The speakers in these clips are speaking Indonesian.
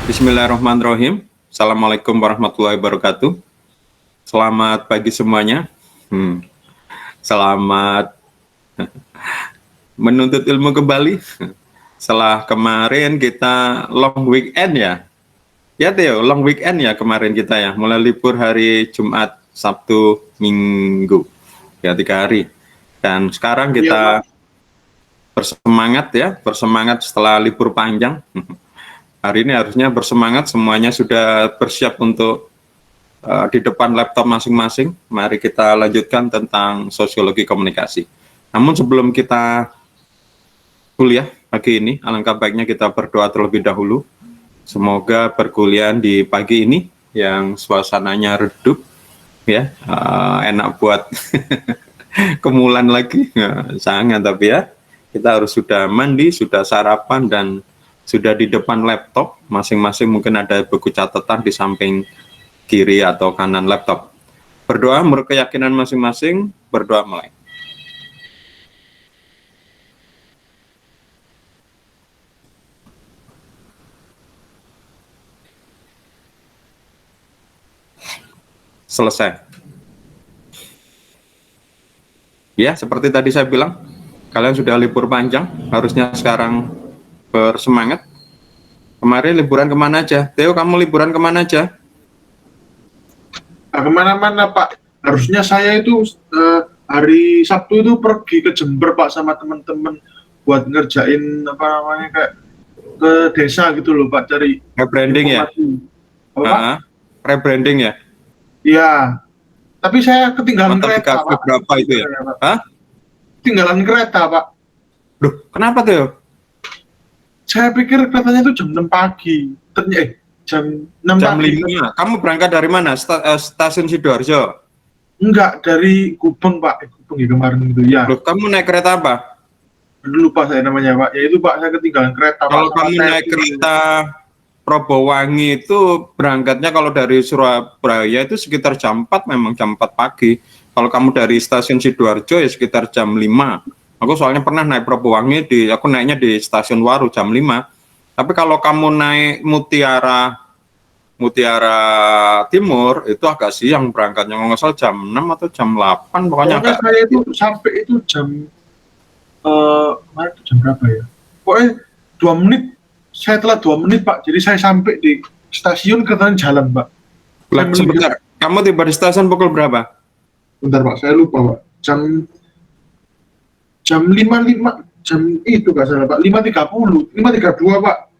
Bismillahirrahmanirrahim. Assalamualaikum warahmatullahi wabarakatuh. Selamat pagi semuanya. Selamat menuntut ilmu kembali. Setelah kemarin kita long weekend ya. Ya Theo, long weekend ya kemarin kita ya. Mulai libur hari Jumat, Sabtu, Minggu. Ya 3 hari. Dan sekarang kita bersemangat setelah libur panjang. Hari ini harusnya bersemangat, semuanya sudah bersiap untuk di depan laptop masing-masing. Mari kita lanjutkan tentang sosiologi komunikasi. Namun sebelum kita kuliah pagi ini, alangkah baiknya kita berdoa terlebih dahulu. Semoga perkuliahan di pagi ini yang suasananya redup, ya enak buat kemulan lagi, sangat tapi ya. Kita harus sudah mandi, sudah sarapan, dan sudah di depan laptop, masing-masing mungkin ada buku catatan di samping kiri atau kanan laptop. Berdoa menurut keyakinan masing-masing, berdoa mulai. Selesai. Ya, seperti tadi saya bilang, kalian sudah libur panjang, harusnya sekarang bersemangat. Kemarin liburan kemana aja? Theo, kamu liburan kemana aja? Kemana-mana Pak. Harusnya saya itu hari Sabtu itu pergi ke Jember Pak sama teman-teman buat ngerjain kayak ke desa gitu loh Pak, cari rebranding ya? Rebranding ya? Iya. Tapi saya ketinggalan kereta Pak. Berapa itu ya? Hah? Ketinggalan kereta Pak. Duh, kenapa Theo? Saya pikir keretanya itu jam 6 pagi. Ternyata jam 6 jam pagi. 5. Kamu berangkat dari mana? Stasiun Sidoarjo? Enggak, dari Gubeng Pak. Gubeng ya kemarin itu ya. Loh, kamu naik kereta apa? Lupa saya namanya Pak. Ya itu Pak, saya ketinggalan kereta. Kalau Pak, kamu naik kereta Probowangi itu berangkatnya kalau dari Surabaya itu sekitar jam 4, memang jam 4 pagi. Kalau kamu dari stasiun Sidoarjo ya sekitar jam 5. Aku soalnya pernah naik Probowangi, aku naiknya di stasiun Waru jam 5. Tapi kalau kamu naik Mutiara Timur itu agak siang berangkatnya, kalau nggak salah jam 6 atau jam 8 pokoknya. Saya itu sampai itu jam jam berapa ya? Pokoknya 2 menit, saya telat 2 menit Pak. Jadi saya sampai di stasiun keretanya jalan Pak. Sebentar, kamu tiba di stasiun pukul berapa? Bentar Pak, saya lupa Pak. Jam 5 jam itu nggak salah Pak, 5.30, 5.32 Pak.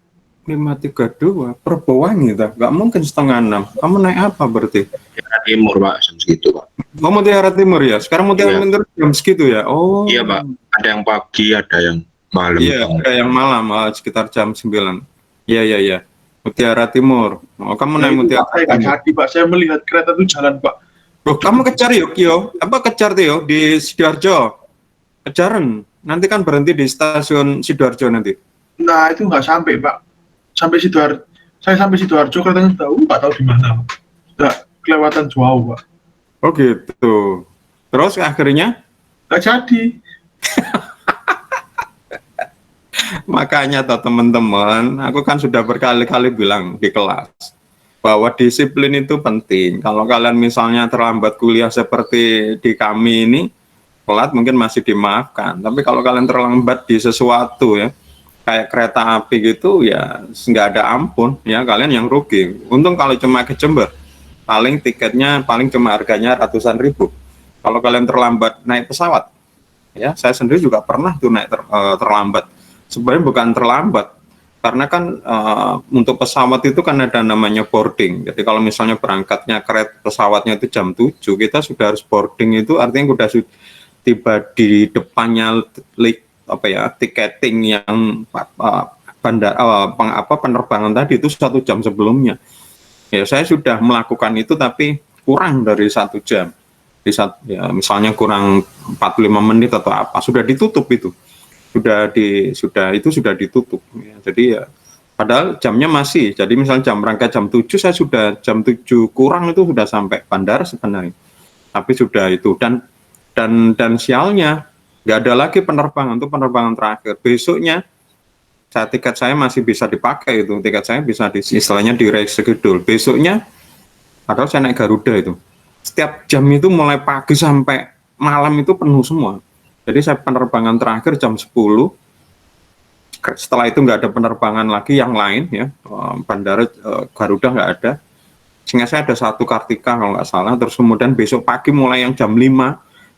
5.32, Probowangi tuh, nggak mungkin 5:30. Kamu naik apa berarti? Mutiara Timur Pak, jam segitu Pak. Oh, Mutiara Timur ya? Sekarang Mutiara Timur jam segitu ya? Oh. Iya Pak, ada yang pagi, ada yang malam. Iya, ada yang malam, sekitar jam 9. Iya. Mutiara Timur. Oh, kamu naik Mutiara Timur. Saya jadi Pak, saya melihat kereta itu jalan Pak. Loh, kamu kejar yuk, kejar Tio di Sidoarjo. Kejaran, nanti kan berhenti di stasiun Sidoarjo nanti. Nah, itu nggak sampai Pak. Saya sampai Sidoarjo keretanya nggak tahu di mana. Nggak kelewatan jauh Pak. Oh gitu. Terus akhirnya? Nggak jadi. Makanya toh teman-teman, aku kan sudah berkali-kali bilang di kelas bahwa disiplin itu penting. Kalau kalian misalnya terlambat kuliah seperti di kami ini, telat mungkin masih dimaafkan. Tapi kalau kalian terlambat di sesuatu ya, kayak kereta api gitu ya, nggak ada ampun ya, kalian yang rugi. Untung kalau cuma ke Jember, paling tiketnya cuma harganya ratusan ribu. Kalau kalian terlambat naik pesawat, ya saya sendiri juga pernah tuh naik terlambat. Sebenarnya bukan terlambat, karena kan untuk pesawat itu kan ada namanya boarding. Jadi kalau misalnya berangkatnya pesawatnya itu jam 7, kita sudah harus boarding, itu artinya sudah tiba di depannya tiketing yang penerbangan tadi itu 1 jam sebelumnya. Ya saya sudah melakukan itu tapi kurang dari 1 jam. Misalnya kurang 45 menit atau apa, sudah ditutup itu. Sudah ditutup. Ya, jadi ya padahal jamnya masih. Jadi misalnya berangkat jam 7, saya sudah jam 7 kurang itu sudah sampai bandara sebenarnya. Tapi sudah itu, dan sialnya nggak ada lagi penerbangan, untuk penerbangan terakhir besoknya tiket saya masih bisa dipakai itu, tiket saya bisa istilahnya di reschedule. Besoknya, padahal saya naik Garuda itu, setiap jam itu mulai pagi sampai malam itu penuh semua. Jadi saya penerbangan terakhir jam 10, setelah itu nggak ada penerbangan lagi yang lain ya, bandara Garuda nggak ada. Sehingga saya ada satu Kartika kalau nggak salah, terus kemudian besok pagi mulai yang jam 5,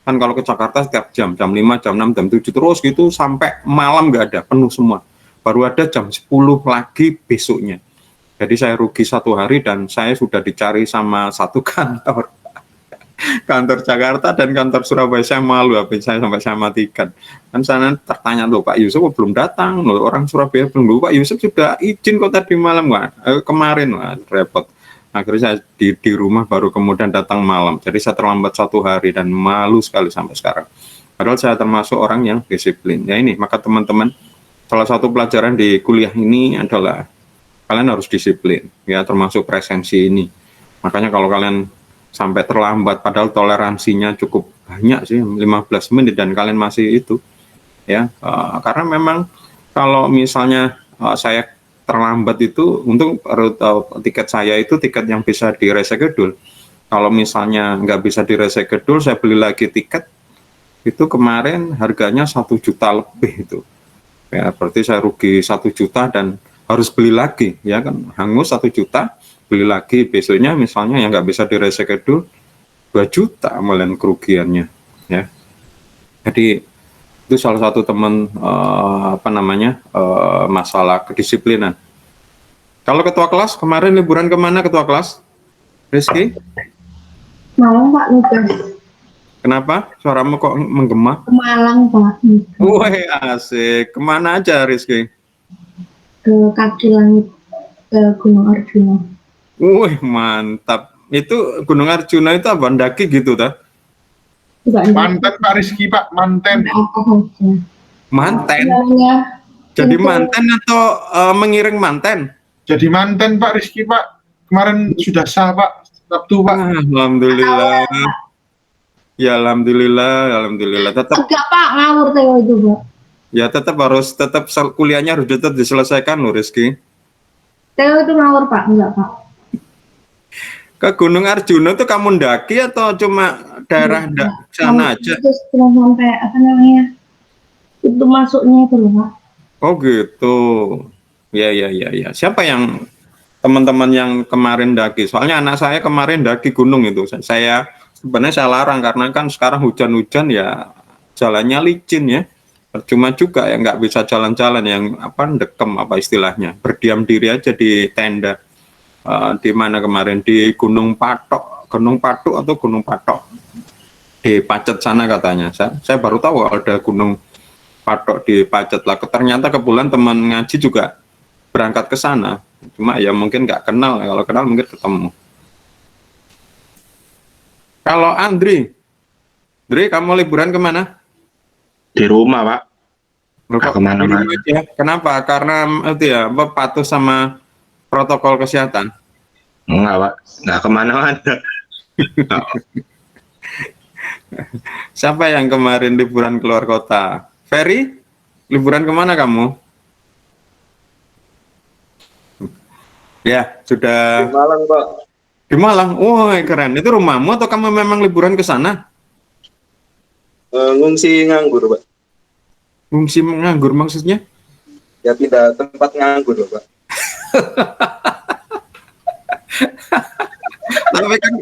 kan kalau ke Jakarta setiap jam 5, jam 6, jam 7, terus gitu sampai malam nggak ada, penuh semua. Baru ada jam 10 lagi besoknya. Jadi saya rugi 1 hari dan saya sudah dicari sama satu kantor. Kantor Jakarta dan kantor Surabaya. Saya malu HP saya sampai saya matikan. Kan sana tertanya, loh Pak Yusuf belum datang, loh orang Surabaya belum, loh Pak Yusuf sudah izin kok tadi malam, kemarin, repot. Akhirnya saya di rumah baru kemudian datang malam. Jadi saya terlambat 1 hari dan malu sekali sampai sekarang. Padahal saya termasuk orang yang disiplin. Ya ini, maka teman-teman, salah satu pelajaran di kuliah ini adalah kalian harus disiplin, ya termasuk presensi ini. Makanya kalau kalian sampai terlambat, padahal toleransinya cukup banyak sih, 15 menit dan kalian masih itu, ya karena memang kalau misalnya saya terlambat itu, untuk tiket saya itu tiket yang bisa di reschedule. Kalau misalnya nggak bisa di reschedule, saya beli lagi tiket itu kemarin harganya 1 juta lebih itu. Ya, berarti saya rugi 1 juta dan harus beli lagi, ya kan, hangus 1 juta, beli lagi besoknya misalnya yang nggak bisa di reschedule 2 juta malah kerugiannya, ya. Jadi itu salah satu teman masalah kedisiplinan. Kalau ketua kelas kemarin liburan kemana ketua kelas? Rizky? Malang Pak, nugas. Kenapa? Suaramu kok menggema? Ke Malang Pak. Wih asik. Kemana aja Rizky? Ke kaki langit, ke Gunung Arjuna. Wih mantap. Itu Gunung Arjuna itu apa? Mendaki gitu tak? Manten Pak Rizky Pak, manten. Manten? Namanya, Jadi itu, manten atau mengiring manten? Jadi manten Pak Rizky Pak. Kemarin sudah sah Pak, Sabtu Pak. Alhamdulillah. Ya alhamdulillah. Tetap enggak Pak, ngawur Teo itu Pak. ya tetap kuliahnya harus tetap diselesaikan loh Rizky. Teo itu ngawur Pak, enggak Pak. Ke Gunung Arjuna tuh kamu ndaki atau cuma daerah sana aja? Terus cuma sampai apa namanya? Itu masuknya itu loh Pak. Oh gitu. Ya. Siapa yang teman-teman yang kemarin daki? Soalnya anak saya kemarin daki gunung itu. Sebenarnya saya larang karena kan sekarang hujan-hujan ya jalannya licin ya. Percuma juga ya nggak bisa jalan-jalan yang dekem apa istilahnya. Berdiam diri aja di tenda. Di mana kemarin di Gunung Patok atau Gunung Patok di Pacet sana katanya. Saya baru tahu ada Gunung Patok di Pacet lah. Ternyata kebetulan teman ngaji juga berangkat ke sana. Cuma ya mungkin nggak kenal. Kalau kenal mungkin ketemu. Kalau Andri, kamu liburan kemana? Di rumah Pak. Kok kemana-mana. Kenapa? Karena itu ya patuh sama protokol kesehatan. Enggak Pak, nggak kemana-mana. Siapa yang kemarin liburan keluar kota? Ferry, liburan kemana kamu? Ya, sudah. Di Malang, Pak. Di Malang? Wah, keren. Itu rumahmu atau kamu memang liburan ke sana? Ngungsi nganggur, Pak. Ngungsi nganggur maksudnya? Ya pindah tempat nganggur, Pak. Tapi kan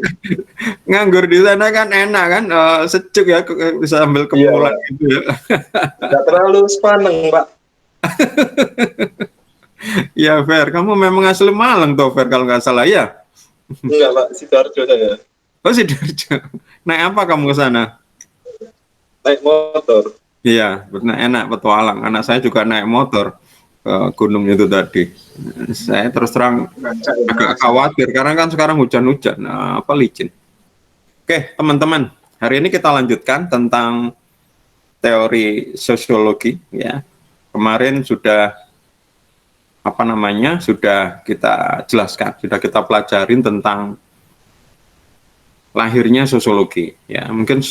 nganggur di sana kan enak kan, sejuk ya, bisa ambil kemulan gitu ya. Tidak terlalu sepaneng, Pak. Ya Fer, kamu memang asli Malang tuh Fer kalau nggak salah ya? Enggak, Pak. Sidoarjo saya. Oh Sidoarjo. Naik apa kamu ke sana? Naik motor. Iya, enak petualang. Anak saya juga naik motor ke gunung itu tadi. Saya terus terang agak khawatir karena kan sekarang hujan-hujan, licin. Oke, teman-teman, hari ini kita lanjutkan tentang teori sosiologi ya. Kemarin sudah sudah kita jelaskan, sudah kita pelajarin tentang lahirnya sosiologi ya. Mungkin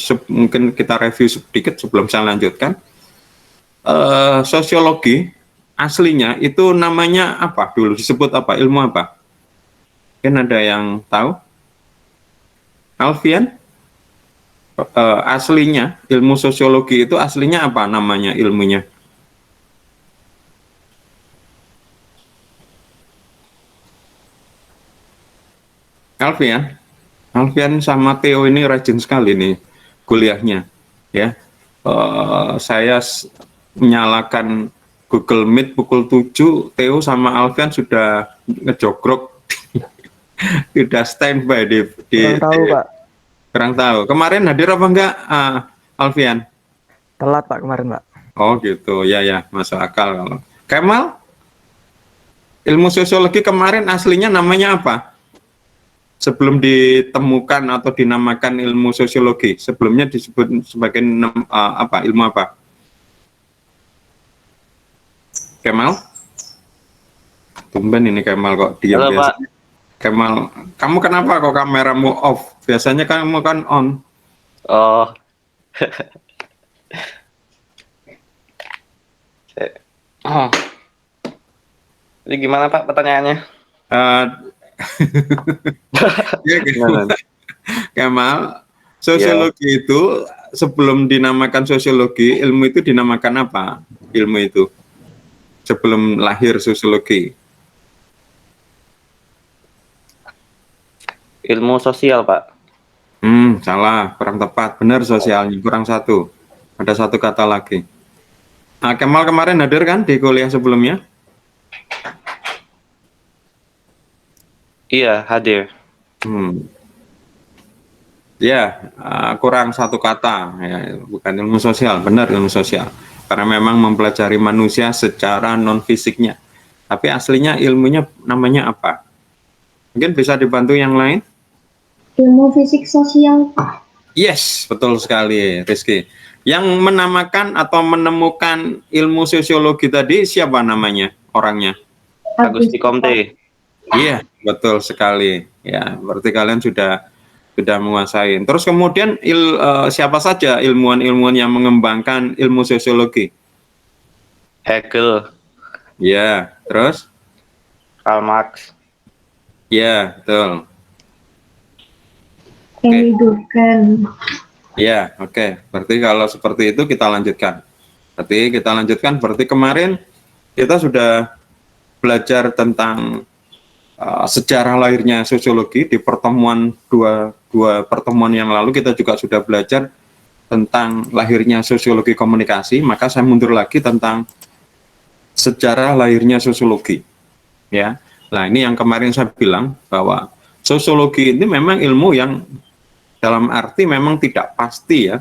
kita review sedikit sebelum saya lanjutkan. Sosiologi aslinya itu namanya apa dulu, disebut apa, ilmu apa? Mungkin ada yang tahu? Alfian? Aslinya ilmu sosiologi itu aslinya apa namanya ilmunya? Alfian sama Theo ini rajin sekali nih kuliahnya, ya. Saya menyalakan Google Meet pukul 7, Theo sama Alfian sudah ngejogrok, sudah standby di Kurang tahu, Pak. kurang tahu. Kemarin hadir apa enggak, Alfian? Telat, Pak, kemarin, Pak. Oh gitu, ya masuk akal kalau. Kemal, ilmu sosiologi kemarin aslinya namanya apa? Sebelum ditemukan atau dinamakan ilmu sosiologi, sebelumnya disebut sebagai apa? Ilmu apa? Kemal? Tumben ini Kemal kok diam. Halo, biasa. Pak. Kemal, kamu kenapa kok kameramu off? Biasanya kamu kan on. Oh. Oh. Jadi gimana Pak pertanyaannya? Ya, Kemal, sosiologi itu sebelum dinamakan sosiologi, ilmu itu dinamakan apa? Ilmu itu sebelum lahir sosiologi. Ilmu sosial Pak. Salah, kurang tepat. Benar sosialnya, kurang satu. Ada satu kata lagi. Nah, Kemal kemarin hadir kan di kuliah sebelumnya? Iya, hadir. Ya, kurang satu kata. Ya, bukan ilmu sosial, benar ilmu sosial. Karena memang mempelajari manusia secara non-fisiknya. Tapi aslinya ilmunya namanya apa? Mungkin bisa dibantu yang lain? Ilmu fisik sosial. Yes, betul sekali, Rizky. Yang menamakan atau menemukan ilmu sosiologi tadi siapa namanya, orangnya? Agusti Comte. Iya, betul sekali. Ya, berarti kalian sudah menguasai. Terus kemudian siapa saja ilmuwan-ilmuwan yang mengembangkan ilmu sosiologi? Hegel. Ya, terus? Karl Marx. Ya, betul. Henry Durkheim. Ya, oke. Berarti kalau seperti itu kita lanjutkan. Berarti kemarin kita sudah belajar tentang sejarah lahirnya sosiologi. Di pertemuan dua pertemuan yang lalu kita juga sudah belajar tentang lahirnya sosiologi komunikasi. Maka saya mundur lagi tentang sejarah lahirnya sosiologi. Ya, nah ini yang kemarin saya bilang bahwa sosiologi ini memang ilmu yang dalam arti memang tidak pasti ya.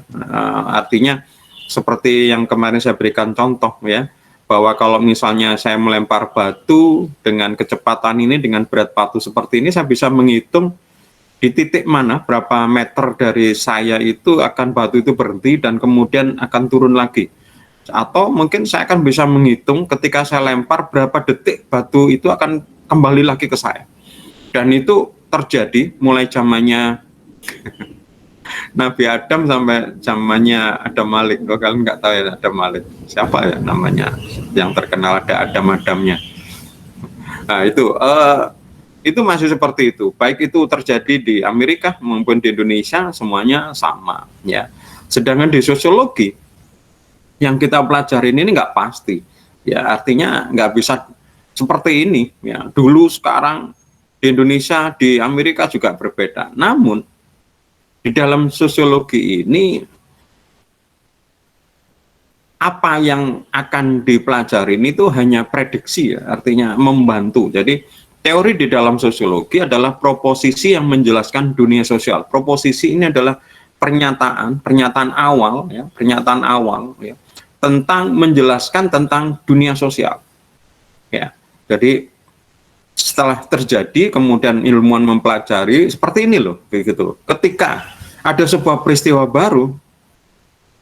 Artinya seperti yang kemarin saya berikan contoh ya, bahwa kalau misalnya saya melempar batu dengan kecepatan ini, dengan berat batu seperti ini, saya bisa menghitung di titik mana, berapa meter dari saya itu akan batu itu berhenti dan kemudian akan turun lagi. Atau mungkin saya akan bisa menghitung ketika saya lempar berapa detik batu itu akan kembali lagi ke saya. Dan itu terjadi mulai zamannya Nabi Adam sampai zamannya Adam Malik. Kalau kalian nggak tahu ya Adam Malik, siapa ya namanya yang terkenal, ada Adam-Adamnya. Nah itu masih seperti itu. Baik itu terjadi di Amerika maupun di Indonesia, semuanya sama ya. Sedangkan di sosiologi yang kita pelajari ini nggak pasti ya, artinya nggak bisa seperti ini ya. Dulu, sekarang, di Indonesia, di Amerika juga berbeda. Namun di dalam sosiologi ini apa yang akan dipelajari ini itu hanya prediksi ya, artinya membantu. Jadi teori di dalam sosiologi adalah proposisi yang menjelaskan dunia sosial. Proposisi ini adalah pernyataan awal ya, tentang menjelaskan tentang dunia sosial. Ya. Jadi setelah terjadi kemudian ilmuwan mempelajari seperti ini loh, begitu. Ketika ada sebuah peristiwa baru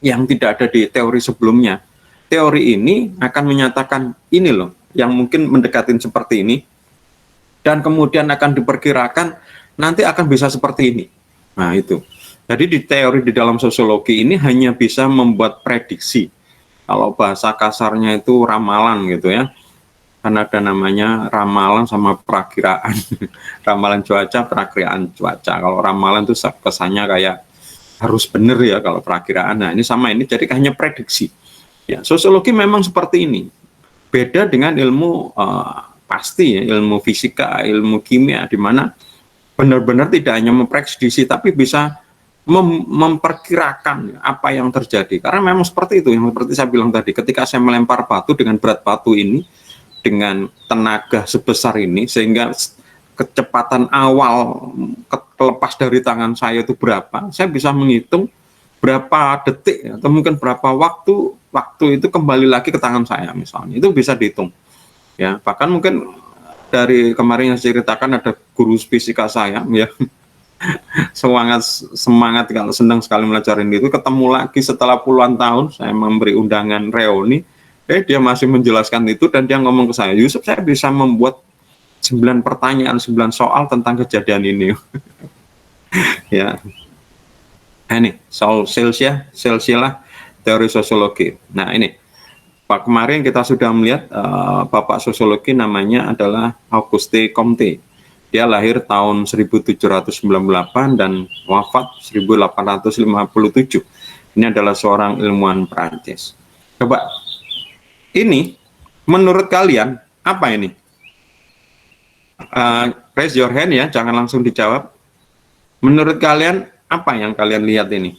yang tidak ada di teori sebelumnya, teori ini akan menyatakan ini loh yang mungkin mendekatin seperti ini, dan kemudian akan diperkirakan nanti akan bisa seperti ini. Nah itu. Jadi di teori di dalam sosiologi ini hanya bisa membuat prediksi. Kalau bahasa kasarnya itu ramalan gitu ya. kan ada namanya ramalan sama perakiraan. Ramalan cuaca, perakiraan cuaca. Kalau ramalan itu kesannya kayak harus benar ya, kalau perakiraan. Nah, ini sama, ini jadi hanya prediksi. Ya, sosiologi memang seperti ini. Beda dengan ilmu pasti ya, ilmu fisika, ilmu kimia, di mana benar-benar tidak hanya memprediksi tapi bisa memperkirakan apa yang terjadi. Karena memang seperti itu, yang seperti saya bilang tadi, ketika saya melempar batu dengan berat batu ini, dengan tenaga sebesar ini, sehingga kecepatan awal lepas dari tangan saya itu berapa, saya bisa menghitung berapa detik atau mungkin berapa waktu itu kembali lagi ke tangan saya misalnya, itu bisa dihitung. Ya, bahkan mungkin dari kemarin yang saya ceritakan ada guru fisika saya ya. semangat kalau senang sekali melajarin itu, ketemu lagi setelah puluhan tahun saya memberi undangan reuni, dia masih menjelaskan itu dan dia ngomong ke saya, Yusuf, saya bisa membuat 9 pertanyaan, 9 soal tentang kejadian ini. Ya. Nah, ini soal silsilah teori sosiologi. Nah, ini Pak, kemarin kita sudah melihat Bapak sosiologi namanya adalah Auguste Comte. Dia lahir tahun 1798 dan wafat 1857. Ini adalah seorang ilmuwan Prancis. Coba, ini menurut kalian apa ini? Raise your hand ya, jangan langsung dijawab. Menurut kalian apa yang kalian lihat ini?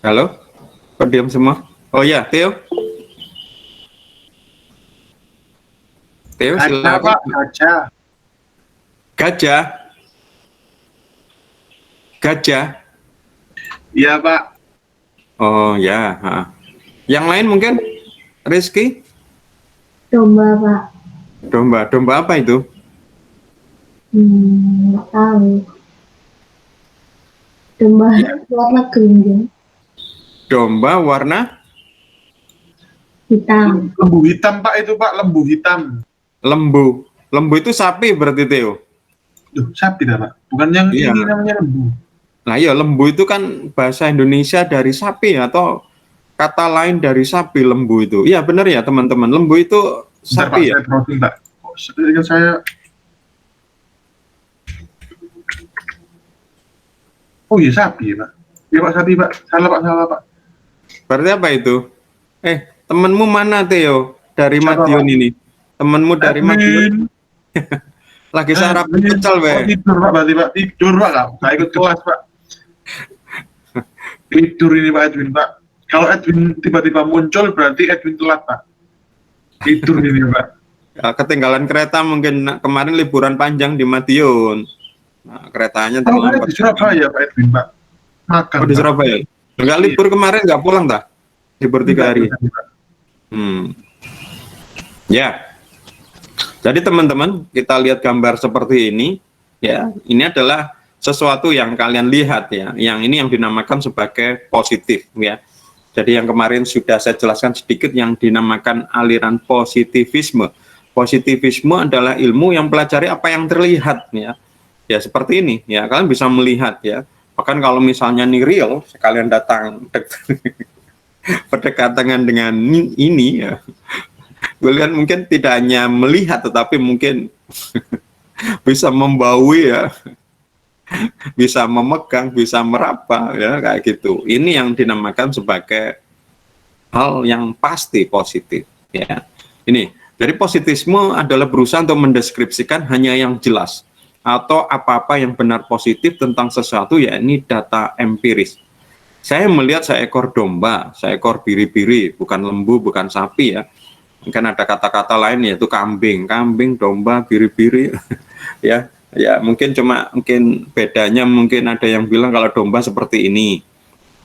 Halo? Kok diam semua? Oh ya, Theo? Theo, Ada silakan. Pak, gajah. Gajah? Gajah? Iya Pak. Oh ya. Yang lain mungkin? Rizky? Domba, Pak. Domba. Domba apa itu? Nggak tahu. Domba warna gelembung Domba warna hitam. Lembu hitam Pak, itu Pak, lembu hitam. lembu. Lembu itu sapi berarti, Theo? Duh, sapi dah Pak. Bukan yang Iya. ini namanya lembu. Nah ya, lembu itu kan bahasa Indonesia dari sapi atau kata lain dari sapi, lembu itu. Iya benar ya teman-teman, lembu itu Bentar, Pak, sapi ya? saya browsing Pak. Oh, sedikit saya. Oh iya, sapi Pak. Iya Pak, sapi Pak. Salah Pak. Berarti apa itu? Temenmu mana, Theo? Dari Siapa, Madiun Pak? ini. Temenmu dari Madiun lagi sarapan pecel, Oh, be. tidur Pak, berarti Pak. Tidur Pak, nggak ikut kelas Pak. Tidur ini Pak Edwin Pak. Kalau Edwin tiba-tiba muncul berarti Edwin telat Pak. Tidur ini Pak. Ya, ketinggalan kereta mungkin kemarin liburan panjang di Madiun. Nah, keretanya Kalau terlambat. saya di Surabaya Pak Edwin Pak. Makan. Oh, di Pak. Surabaya. Enggak libur kemarin, nggak pulang tak? Libur 3 hari. Pak. Ya. Jadi teman-teman, kita lihat gambar seperti ini, ya. Ini adalah sesuatu yang kalian lihat ya. Yang ini yang dinamakan sebagai positif ya. Jadi yang kemarin sudah saya jelaskan sedikit yang dinamakan aliran positivisme. Positivisme adalah ilmu yang pelajari apa yang terlihat ya. Ya seperti ini ya, kalian bisa melihat ya. Bahkan kalau misalnya nih real, sekalian datang berdekatan dengan ini ya. Kalian mungkin tidak hanya melihat tetapi mungkin bisa membaui ya. Bisa memegang, bisa meraba ya kayak gitu. Ini yang dinamakan sebagai hal yang pasti positif ya. Ini, jadi positifisme adalah berusaha untuk mendeskripsikan hanya yang jelas atau apa-apa yang benar positif tentang sesuatu, ya ini data empiris. Saya melihat seekor domba, seekor biri-biri, bukan lembu, bukan sapi ya. Mungkin ada kata-kata lain yaitu kambing, domba, biri-biri ya. Ya mungkin bedanya mungkin ada yang bilang kalau domba seperti ini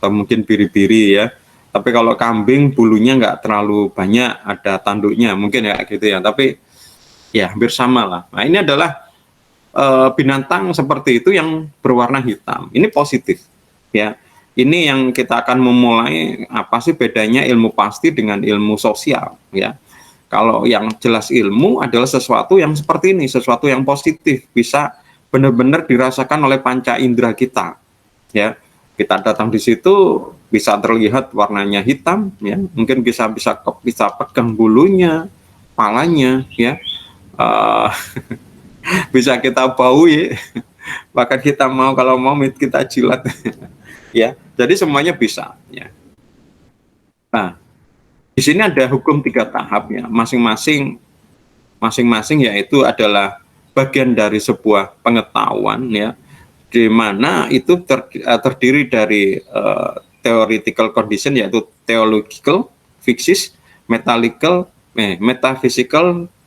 atau mungkin biri-biri ya, tapi kalau kambing bulunya nggak terlalu banyak, ada tanduknya mungkin ya gitu ya, tapi ya hampir sama lah. Nah ini adalah binatang seperti itu yang berwarna hitam, ini positif ya. Ini yang kita akan memulai apa sih bedanya ilmu pasti dengan ilmu sosial ya. Kalau yang jelas ilmu adalah sesuatu yang seperti ini, sesuatu yang positif, bisa benar-benar dirasakan oleh panca indera kita, ya. Kita datang di situ bisa terlihat warnanya hitam, ya. Mungkin bisa pegang bulunya, palanya, ya. Eh, bisa kita baui, bahkan kita mau kalau mau kita jilat, ya. Jadi semuanya bisa, ya. Nah, di sini ada hukum 3 tahap, ya. Masing-masing yaitu adalah bagian dari sebuah pengetahuan, ya, di mana itu terdiri dari theoretical condition, yaitu theological, physics, metaphysical,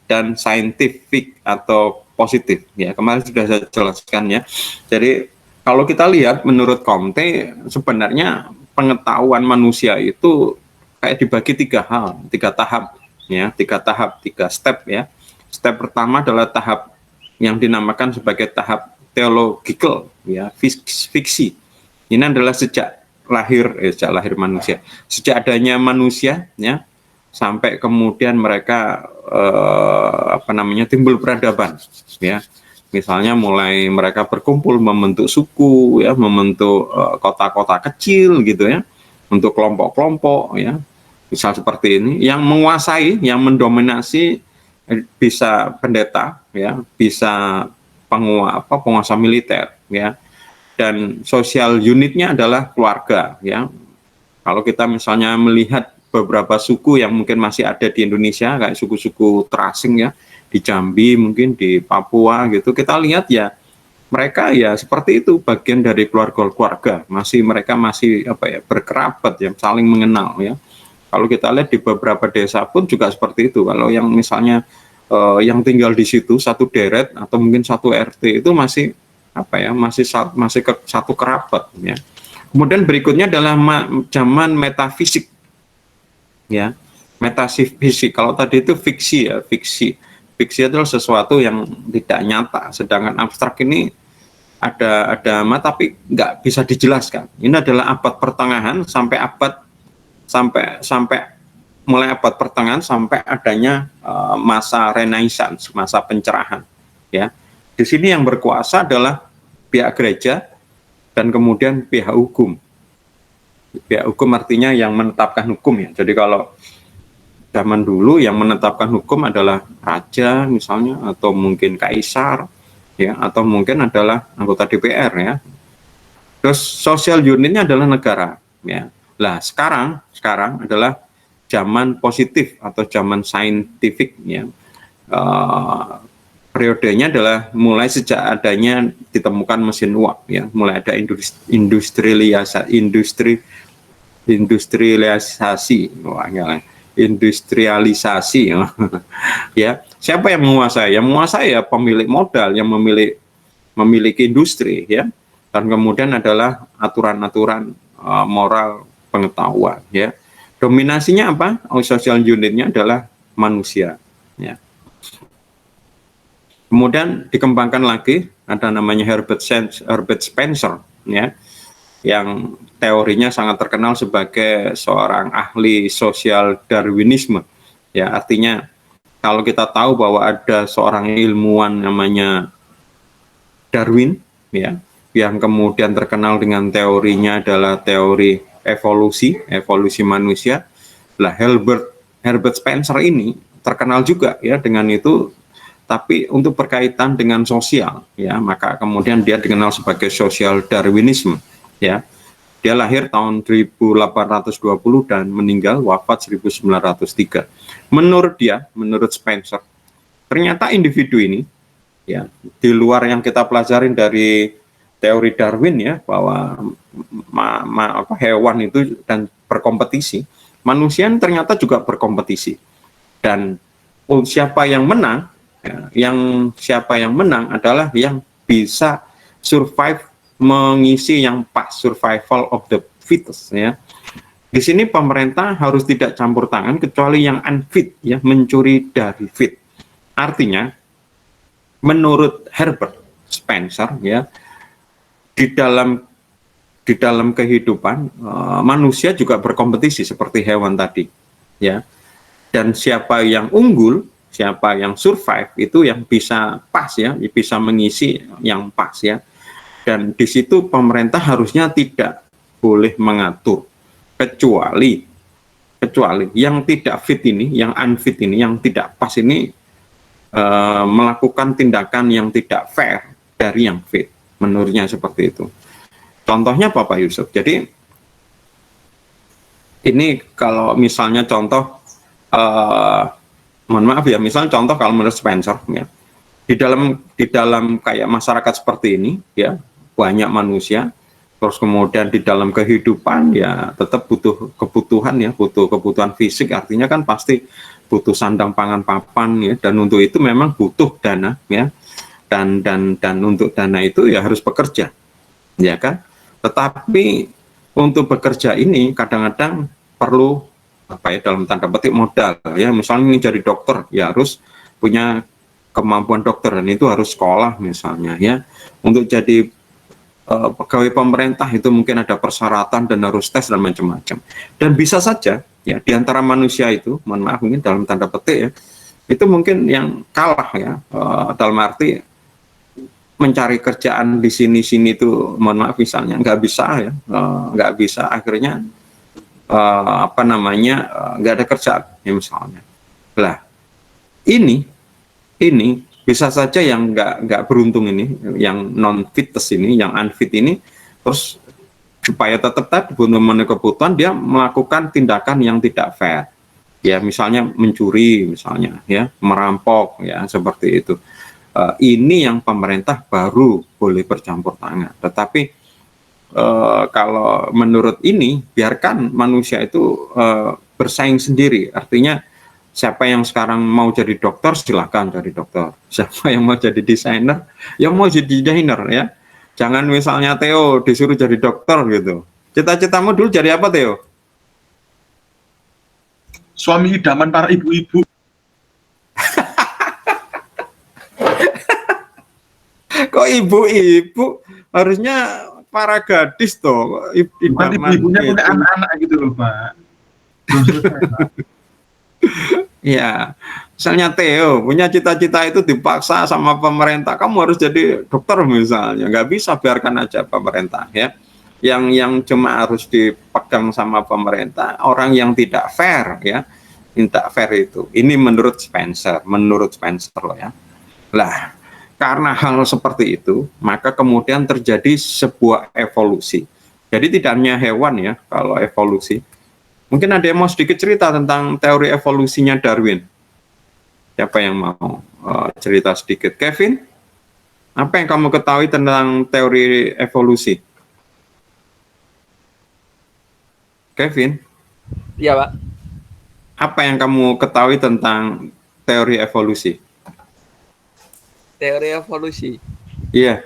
dan scientific atau positif, ya. Kemarin sudah saya jelaskan, ya. Jadi kalau kita lihat menurut Comte sebenarnya pengetahuan manusia itu kayak dibagi 3 hal, 3 tahap, ya, 3 tahap, 3 step, ya. Step pertama adalah tahap yang dinamakan sebagai tahap theological, ya, fiksi. Ini adalah sejak lahir manusia, sejak adanya manusia, ya, sampai kemudian mereka timbul peradaban, ya. Misalnya mulai mereka berkumpul membentuk suku, ya, membentuk kota-kota kecil gitu, ya, untuk kelompok-kelompok, ya. Misal seperti ini, yang menguasai, yang mendominasi bisa pendeta, ya, bisa penguasa militer, ya, dan sosial unitnya adalah keluarga, ya. Kalau kita misalnya melihat beberapa suku yang mungkin masih ada di Indonesia, kayak suku-suku terasing, ya, di Jambi, mungkin di Papua gitu, kita lihat ya mereka ya seperti itu, bagian dari keluarga, mereka masih berkerabat, ya, saling mengenal, ya. Kalau kita lihat di beberapa desa pun juga seperti itu. Kalau yang misalnya yang tinggal di situ satu deret atau mungkin satu RT itu masih satu kerabat, ya. Kemudian berikutnya adalah zaman metafisik, ya. Metafisik, kalau tadi itu fiksi, ya, fiksi adalah sesuatu yang tidak nyata, sedangkan abstrak ini ada tapi nggak bisa dijelaskan. Ini adalah abad pertengahan sampai mulai abad pertengahan sampai adanya masa Renaissance, masa pencerahan, ya. Di sini yang berkuasa adalah pihak gereja dan kemudian pihak hukum. Pihak hukum artinya yang menetapkan hukum, ya. Jadi kalau zaman dulu yang menetapkan hukum adalah raja misalnya, atau mungkin kaisar, ya, atau mungkin adalah anggota DPR, ya. Terus sosial unitnya adalah negara, ya. Lah sekarang adalah zaman positif atau zaman saintifik, ya. Periodenya adalah mulai sejak adanya ditemukan mesin uap, ya, mulai ada industrialisasi, ya. Siapa yang menguasai? Yang menguasai ya pemilik modal, yang memiliki industri, ya. Dan kemudian adalah aturan-aturan moral pengetahuan, ya. Dominasinya apa? Social unitnya adalah manusia, ya. Kemudian dikembangkan lagi, ada namanya Herbert Spencer, ya, yang teorinya sangat terkenal sebagai seorang ahli sosial Darwinisme, ya. Artinya kalau kita tahu bahwa ada seorang ilmuwan namanya Darwin, ya, yang kemudian terkenal dengan teorinya adalah teori evolusi manusia. Lah Herbert Spencer ini terkenal juga, ya, dengan itu, tapi untuk berkaitan dengan sosial, ya, maka kemudian dia dikenal sebagai sosial Darwinisme, ya. Dia lahir tahun 1820 dan meninggal wafat 1903. Menurut Spencer, ternyata individu ini, ya, di luar yang kita pelajarin dari teori Darwin, ya, bahwa hewan itu dan berkompetisi, manusia ternyata juga berkompetisi. Dan siapa yang menang, ya, siapa yang menang adalah yang bisa survive, mengisi yang pas, survival of the fittest, ya. Di sini pemerintah harus tidak campur tangan kecuali yang unfit, ya, mencuri dari fit. Artinya menurut Herbert Spencer, ya, di dalam kehidupan manusia juga berkompetisi seperti hewan tadi, ya. Dan siapa yang unggul, siapa yang survive itu yang bisa pas ya, bisa mengisi yang pas ya. Dan di situ pemerintah harusnya tidak boleh mengatur kecuali yang tidak fit ini, yang unfit ini, yang tidak pas ini melakukan tindakan yang tidak fair dari yang fit. Menurutnya seperti itu. Contohnya Pak Yusuf. Jadi ini kalau misalnya contoh, mohon maaf ya, misalnya contoh kalau menurut Spencer ya, di dalam kayak masyarakat seperti ini ya, banyak manusia, terus kemudian di dalam kehidupan ya tetap butuh kebutuhan ya, butuh kebutuhan fisik, artinya kan pasti butuh sandang pangan papan ya, dan untuk itu memang butuh dana ya, dan untuk dana itu ya harus bekerja ya kan. Tetapi untuk bekerja ini kadang-kadang perlu apa ya, dalam tanda petik modal ya. Misalnya ini jadi dokter ya harus punya kemampuan dokter, dan itu harus sekolah misalnya ya. Untuk jadi pegawai pemerintah itu mungkin ada persyaratan dan harus tes dan macam-macam. Dan bisa saja ya di antara manusia itu, mohon maaf mungkin dalam tanda petik ya, itu mungkin yang kalah ya, dalam arti mencari kerjaan di sini-sini itu, mohon maaf misalnya nggak bisa ya, nggak bisa, akhirnya nggak ada kerjaan ya misalnya. Lah ini bisa saja yang nggak beruntung ini, yang non fites ini, yang unfit ini, terus supaya tetap tadi memenuhi kebutuhan dia melakukan tindakan yang tidak fair ya, misalnya mencuri misalnya ya, merampok ya, seperti itu. Ini yang pemerintah baru boleh bercampur tangan. Tetapi kalau menurut ini biarkan manusia itu bersaing sendiri, artinya siapa yang sekarang mau jadi dokter silahkan jadi dokter, siapa yang mau jadi desainer ya mau jadi desainer ya. Jangan misalnya Theo disuruh jadi dokter gitu. Cita-citamu dulu jadi apa Theo? Suami idaman para ibu-ibu. Kok ibu-ibu, harusnya para gadis toh. Bukan ibu-ibunya punya anak-anak gitu loh Pak. Belum selesai, Pak. Ya, misalnya Theo punya cita-cita itu dipaksa sama pemerintah, kamu harus jadi dokter misalnya, nggak bisa, biarkan aja pemerintah ya. Yang cuma harus dipegang sama pemerintah orang yang tidak fair ya, tidak fair itu. Ini menurut Spencer loh ya. Lah, karena hal seperti itu, maka kemudian terjadi sebuah evolusi. Jadi tidak hanya hewan ya, kalau evolusi. Mungkin ada yang mau sedikit cerita tentang teori evolusinya Darwin. Siapa yang mau cerita sedikit? Kevin, apa yang kamu ketahui tentang teori evolusi? Kevin? Iya, Pak. Apa yang kamu ketahui tentang teori evolusi? Teori evolusi. Iya.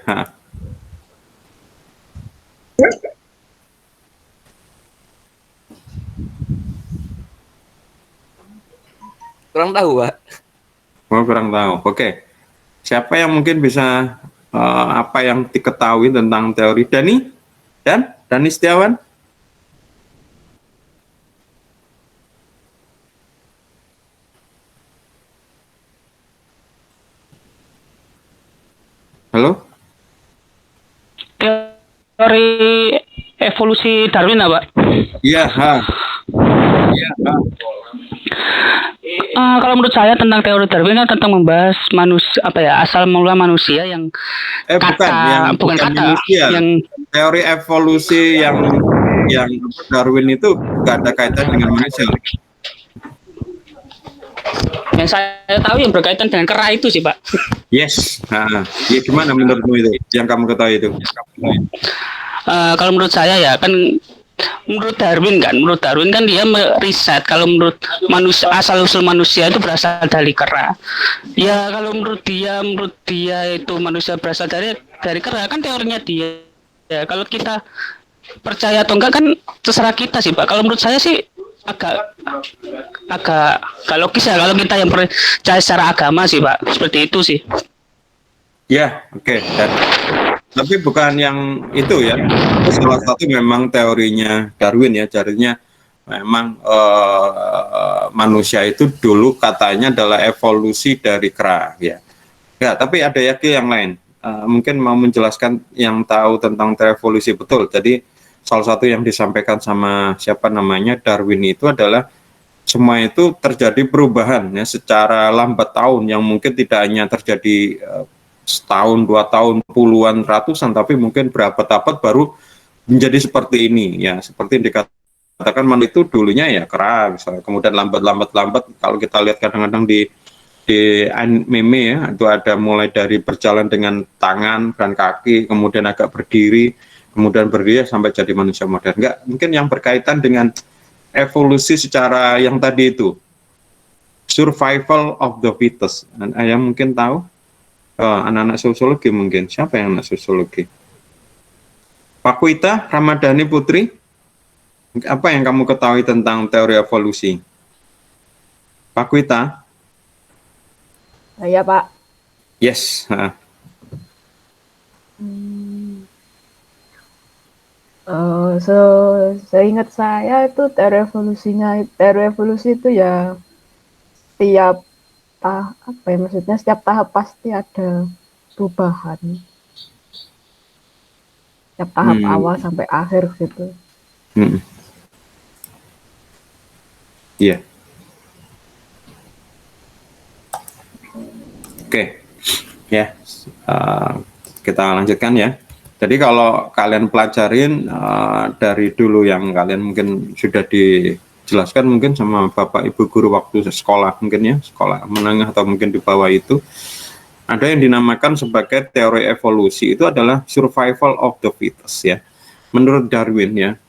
Kurang tahu, Pak. Oh, kurang tahu. Oke. Siapa yang mungkin bisa apa yang diketahui tentang teori Dani? Dani Setiawan? Halo? Teori evolusi Darwin apa? Iya, Kalau menurut saya tentang teori Darwin kan tentang membahas asal mula manusia yang bukan manusia. Yang Teori evolusi yang Darwin itu nggak ada kaitan dengan manusia. Yang saya tahu yang berkaitan dengan kera itu sih, Pak. Yes. Ya gimana menurutmu itu? Yang kamu ketahui itu? Kalau menurut saya ya kan, menurut Darwin kan dia meriset kalau menurut manusia, asal usul manusia itu berasal dari kera. Ya kalau menurut dia itu manusia berasal dari kera kan teorinya dia. Ya kalau kita percaya atau enggak kan terserah kita sih, Pak. Kalau menurut saya sih agak logis ya kalau kita yang percaya secara agama sih, Pak. Seperti itu sih. Ya, oke. Tapi bukan yang itu ya. Itu salah satu memang teorinya Darwin ya, jadinya memang manusia itu dulu katanya adalah evolusi dari kera, ya. Ya, tapi ada lagi yang lain. Mungkin mau menjelaskan yang tahu tentang evolusi betul. Jadi salah satu yang disampaikan sama siapa namanya Darwin itu adalah semua itu terjadi perubahan ya secara lambat tahun yang mungkin tidak hanya terjadi setahun, 2 tahun, puluhan, ratusan, tapi mungkin berapa abad baru menjadi seperti ini ya. Seperti yang dikatakan manusia itu dulunya ya kera, misalnya. Kemudian lambat kalau kita lihat kadang-kadang di meme ya, itu ada mulai dari berjalan dengan tangan dan kaki, kemudian agak berdiri, kemudian berdiri sampai jadi manusia modern. Enggak, mungkin yang berkaitan dengan evolusi secara yang tadi itu, survival of the fittest. Yang mungkin tahu, anak-anak sosiologi mungkin, siapa yang anak sosiologi? Pak Kuita, Ramadhani Putri, apa yang kamu ketahui tentang teori evolusi? Pak Kuita? Ya Pak. Yes. Seingat saya itu teori evolusi itu ya setiap tahap pasti ada perubahan. Setiap tahap awal sampai akhir gitu. Iya. Oke. Ya. Kita lanjutkan ya. Jadi kalau kalian pelajarin dari dulu yang kalian mungkin sudah dijelaskan mungkin sama Bapak Ibu guru waktu sekolah mungkin ya, sekolah menengah atau mungkin di bawah itu, ada yang dinamakan sebagai teori evolusi. Itu adalah survival of the fittest ya. Menurut Darwin ya,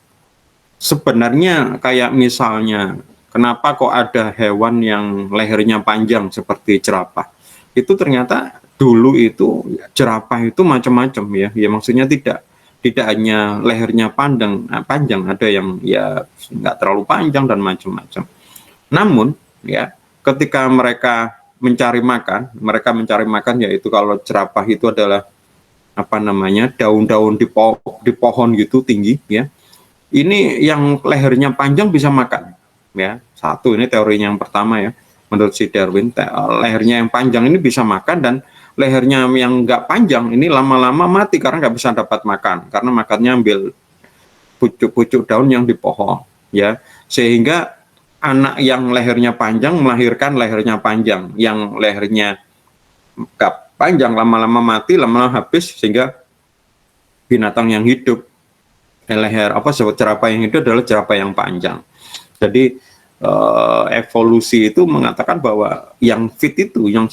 sebenarnya kayak misalnya kenapa kok ada hewan yang lehernya panjang seperti jerapah? Itu ternyata dulu itu jerapah itu macam-macam ya. Ya maksudnya tidak hanya lehernya panjang, ada yang ya nggak terlalu panjang dan macam-macam. Namun ya ketika mereka mencari makan yaitu kalau jerapah itu adalah daun-daun di pohon gitu tinggi ya. Ini yang lehernya panjang bisa makan ya. Satu, ini teorinya yang pertama ya. Menurut si Darwin, lehernya yang panjang ini bisa makan, dan lehernya yang nggak panjang ini lama-lama mati karena nggak bisa dapat makan, karena makannya ambil pucuk-pucuk daun yang di pohon ya, sehingga anak yang lehernya panjang melahirkan lehernya panjang, yang lehernya nggak panjang lama-lama mati, lama-lama habis, sehingga binatang yang hidup jerapah yang hidup adalah jerapah yang panjang. Jadi evolusi itu mengatakan bahwa yang fit itu, yang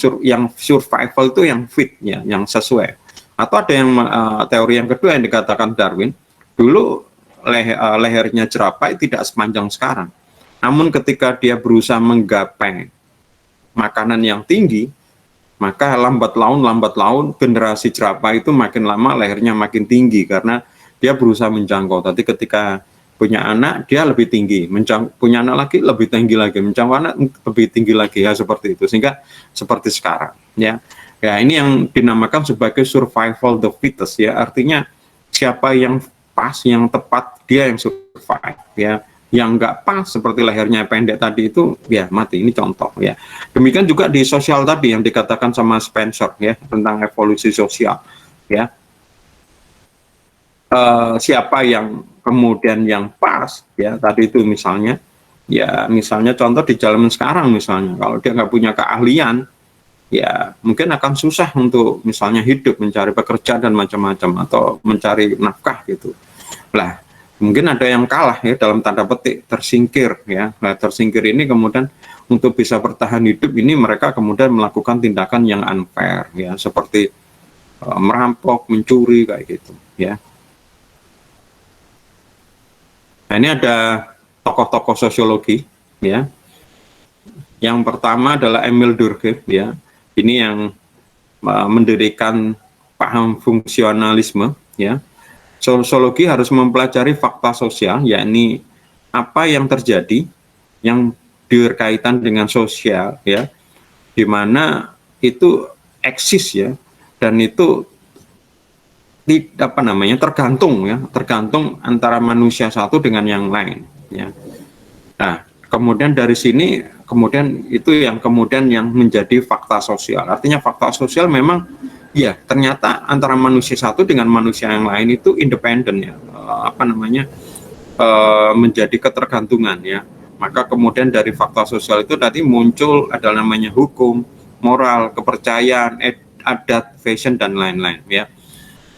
survival itu yang fit ya, yang sesuai. Atau ada yang teori yang kedua yang dikatakan Darwin, dulu lehernya jerapah tidak sepanjang sekarang. Namun ketika dia berusaha menggapai makanan yang tinggi, maka lambat laun generasi jerapah itu makin lama lehernya makin tinggi karena dia berusaha menjangkau. Tadi ketika punya anak dia lebih tinggi, punya anak lagi lebih tinggi lagi, menjangkau anak lebih tinggi lagi ya, seperti itu, sehingga seperti sekarang ya. Ya ini yang dinamakan sebagai survival the fittest ya, artinya siapa yang pas, yang tepat, dia yang survive ya. Yang nggak pas seperti lehernya pendek tadi itu ya mati. Ini contoh ya. Demikian juga di sosial tadi yang dikatakan sama Spencer ya, tentang evolusi sosial ya. Siapa yang kemudian yang pas ya tadi itu misalnya contoh di zaman sekarang misalnya, kalau dia nggak punya keahlian ya mungkin akan susah untuk misalnya hidup, mencari pekerjaan dan macam-macam, atau mencari nafkah gitu. Lah mungkin ada yang kalah ya, dalam tanda petik tersingkir ya. Nah, tersingkir ini kemudian untuk bisa bertahan hidup ini mereka kemudian melakukan tindakan yang unfair ya, seperti merampok, mencuri kayak gitu ya. Nah, ini ada tokoh-tokoh sosiologi ya. Yang pertama adalah Emil Durkheim ya. Ini yang mendirikan paham fungsionalisme ya. Sosiologi harus mempelajari fakta sosial, yakni apa yang terjadi yang berkaitan dengan sosial ya, di mana itu eksis ya, dan itu tergantung antara manusia satu dengan yang lain ya. Nah, kemudian dari sini, kemudian itu yang kemudian yang menjadi fakta sosial. Artinya fakta sosial memang, ya ternyata antara manusia satu dengan manusia yang lain itu independen ya, menjadi ketergantungan ya. Maka kemudian dari fakta sosial itu tadi muncul adalah namanya hukum, moral, kepercayaan, adat, fashion dan lain-lain ya.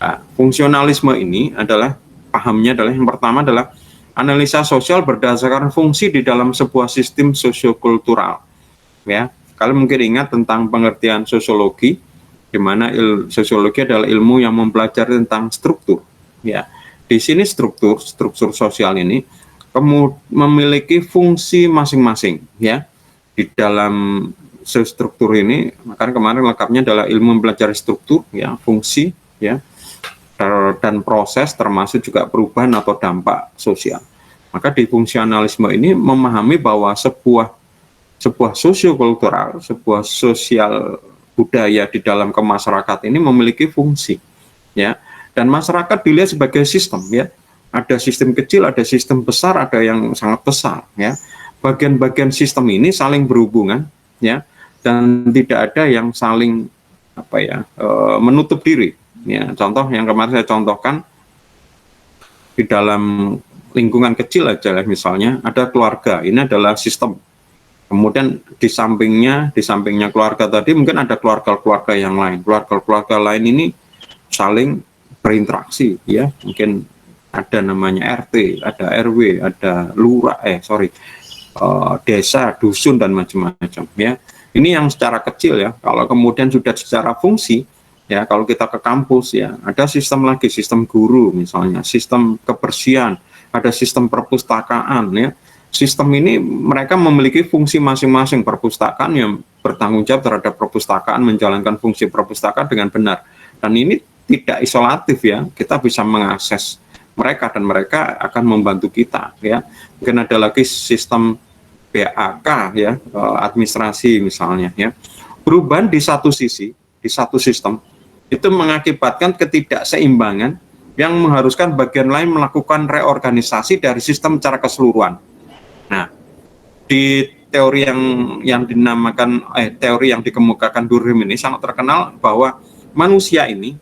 Nah, fungsionalisme ini adalah pahamnya adalah yang pertama adalah analisa sosial berdasarkan fungsi di dalam sebuah sistem sosiokultural. Ya, kalian mungkin ingat tentang pengertian sosiologi, di mana sosiologi adalah ilmu yang mempelajari tentang struktur. Ya, di sini struktur sosial ini memiliki fungsi masing-masing. Ya, di dalam struktur ini, makanya kemarin lengkapnya adalah ilmu mempelajari struktur, ya, fungsi, ya, dan proses termasuk juga perubahan atau dampak sosial. Maka di fungsionalisme ini memahami bahwa sebuah sosiokultural, sebuah sosial budaya di dalam kemasyarakatan ini memiliki fungsi, ya. Dan masyarakat dilihat sebagai sistem, ya. Ada sistem kecil, ada sistem besar, ada yang sangat besar, ya. Bagian-bagian sistem ini saling berhubungan, ya, dan tidak ada yang saling menutup diri. Ya, contoh yang kemarin saya contohkan di dalam lingkungan kecil aja lah, misalnya ada keluarga, ini adalah sistem. Kemudian di sampingnya keluarga tadi mungkin ada keluarga-keluarga yang lain. Keluarga-keluarga lain ini saling berinteraksi, ya. Mungkin ada namanya RT, ada RW, ada lurah, desa, dusun dan macam-macam, ya. Ini yang secara kecil ya. Kalau kemudian sudah secara fungsi, ya, kalau kita ke kampus ya, ada sistem lagi, sistem guru misalnya, sistem kebersihan, ada sistem perpustakaan ya. Sistem ini mereka memiliki fungsi masing-masing. Perpustakaan yang bertanggung jawab terhadap perpustakaan, menjalankan fungsi perpustakaan dengan benar. Dan ini tidak isolatif ya, kita bisa mengakses mereka dan mereka akan membantu kita ya. Mungkin ada lagi sistem BAK ya, administrasi misalnya ya. Perubahan di satu sisi, di satu sistem itu mengakibatkan ketidakseimbangan yang mengharuskan bagian lain melakukan reorganisasi dari sistem secara keseluruhan. Nah, di teori yang dinamakan teori yang dikemukakan Durkheim ini sangat terkenal bahwa manusia ini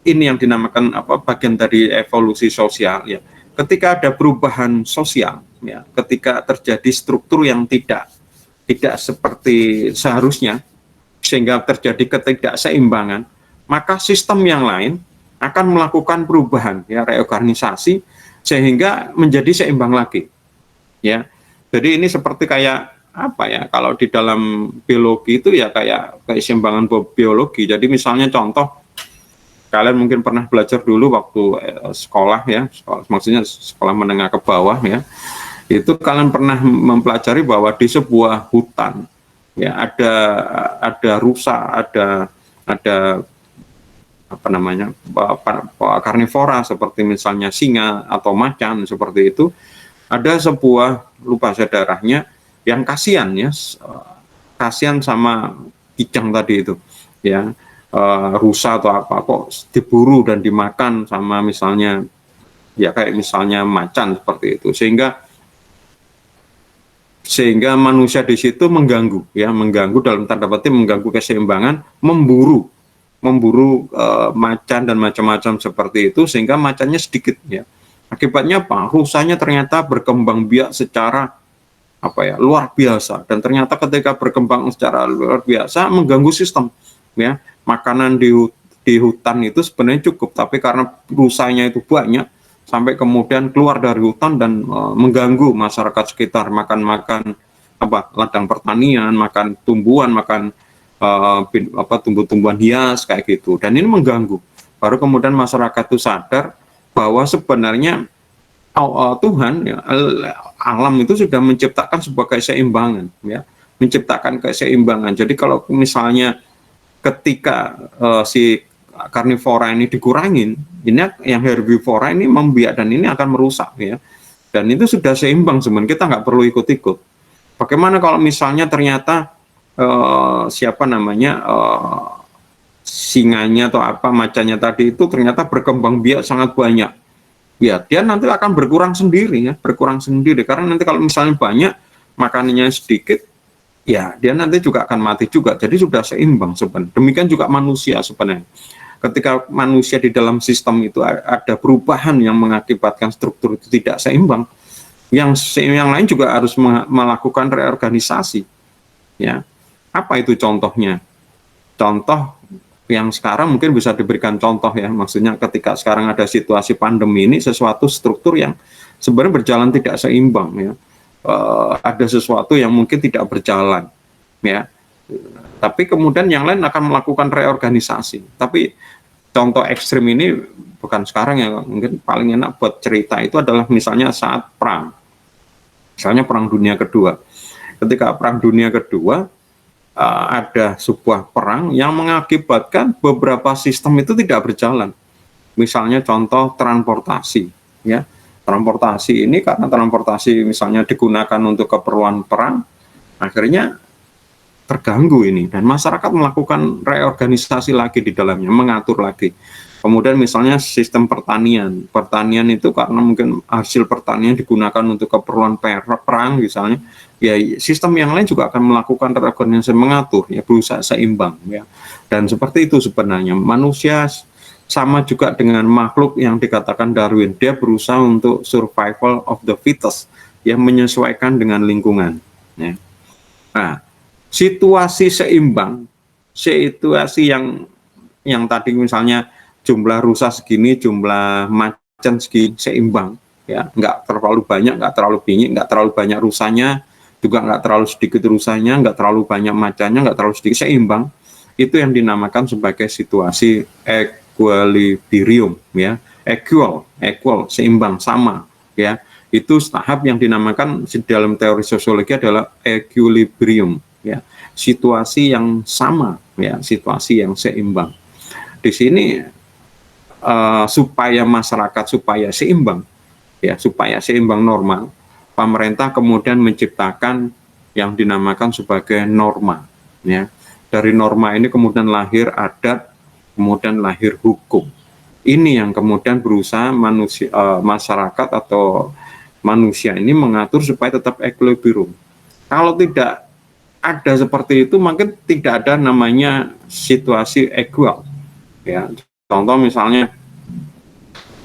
yang dinamakan bagian dari evolusi sosial ya. Ketika ada perubahan sosial ya, ketika terjadi struktur yang tidak seperti seharusnya sehingga terjadi ketidakseimbangan, maka sistem yang lain akan melakukan perubahan ya, reorganisasi sehingga menjadi seimbang lagi. Ya. Jadi ini seperti kayak kalau di dalam biologi itu ya kayak keseimbangan biologi. Jadi misalnya contoh, kalian mungkin pernah belajar dulu waktu sekolah ya, maksudnya sekolah menengah ke bawah ya. Itu kalian pernah mempelajari bahwa di sebuah hutan ya ada rusa, ada karnivora seperti misalnya singa atau macan seperti itu. Ada sebuah, lupa saya daerahnya, yang kasihan ya, kasihan sama kijang tadi itu ya, rusa atau apa kok diburu dan dimakan sama misalnya ya kayak misalnya macan seperti itu, sehingga manusia di situ mengganggu dalam tanda petik, mengganggu keseimbangan, memburu macan dan macam-macam seperti itu, sehingga macannya sedikit ya. Akibatnya apa? Rusanya ternyata berkembang biak secara luar biasa, dan ternyata ketika berkembang secara luar biasa mengganggu sistem ya. Makanan di hutan itu sebenarnya cukup, tapi karena rusanya itu banyak sampai kemudian keluar dari hutan dan mengganggu masyarakat sekitar, makan ladang pertanian, makan tumbuhan, makan tumbuh-tumbuhan hias kayak gitu, dan ini mengganggu. Baru kemudian masyarakat itu sadar bahwa sebenarnya Tuhan ya, alam itu sudah menciptakan sebuah keseimbangan ya, menciptakan keseimbangan. Jadi kalau misalnya ketika si karnivora ini dikurangin, ini yang herbivora ini membiak dan ini akan merusak ya. Dan itu sudah seimbang sebenarnya, kita nggak perlu ikut-ikut. Bagaimana kalau misalnya ternyata singanya atau macannya tadi itu ternyata berkembang biak sangat banyak ya dia nanti akan berkurang sendiri ya, berkurang sendiri. Karena nanti kalau misalnya banyak, makanannya sedikit, ya dia nanti juga akan mati juga. Jadi sudah seimbang sebenarnya. Demikian juga manusia sebenarnya. Ketika manusia di dalam sistem itu ada perubahan yang mengakibatkan struktur itu tidak seimbang, yang lain juga harus melakukan reorganisasi. Ya, apa itu contohnya? Contoh yang sekarang mungkin bisa diberikan contoh ya, maksudnya ketika sekarang ada situasi pandemi ini, sesuatu struktur yang sebenarnya berjalan tidak seimbang ya, ada sesuatu yang mungkin tidak berjalan ya, tapi kemudian yang lain akan melakukan reorganisasi. Tapi contoh ekstrim ini bukan sekarang ya, mungkin paling enak buat cerita itu adalah misalnya saat perang, misalnya Perang Dunia Kedua. Ketika Perang Dunia Kedua ada sebuah perang yang mengakibatkan beberapa sistem itu tidak berjalan. Misalnya contoh transportasi, ya. Transportasi ini karena transportasi misalnya digunakan untuk keperluan perang, akhirnya terganggu ini dan masyarakat melakukan reorganisasi lagi di dalamnya, mengatur lagi. Kemudian misalnya sistem pertanian itu karena mungkin hasil pertanian digunakan untuk keperluan perang misalnya, ya sistem yang lain juga akan melakukan reorganisasi, mengatur, ya berusaha seimbang ya. Dan seperti itu sebenarnya manusia sama juga dengan makhluk yang dikatakan Darwin, dia berusaha untuk survival of the fittest, ya menyesuaikan dengan lingkungan. Ya. Nah, situasi seimbang, situasi yang tadi misalnya jumlah rusa segini, jumlah macan segini, seimbang, ya, nggak terlalu banyak, nggak terlalu bingit, nggak terlalu banyak rusanya, juga nggak terlalu sedikit rusanya, nggak terlalu banyak macannya, nggak terlalu sedikit, seimbang. Itu yang dinamakan sebagai situasi equilibrium, ya, equal, seimbang, sama, ya. Itu tahap yang dinamakan dalam teori sosiologi adalah equilibrium, ya, situasi yang sama, ya, situasi yang seimbang. Di sini supaya masyarakat supaya seimbang, ya, supaya seimbang normal, pemerintah kemudian menciptakan yang dinamakan sebagai norma, ya. Dari norma ini kemudian lahir adat, kemudian lahir hukum. Ini yang kemudian berusaha masyarakat atau manusia ini mengatur supaya tetap equilibrium. Kalau tidak ada seperti itu, mungkin tidak ada namanya situasi equal, ya. Contoh misalnya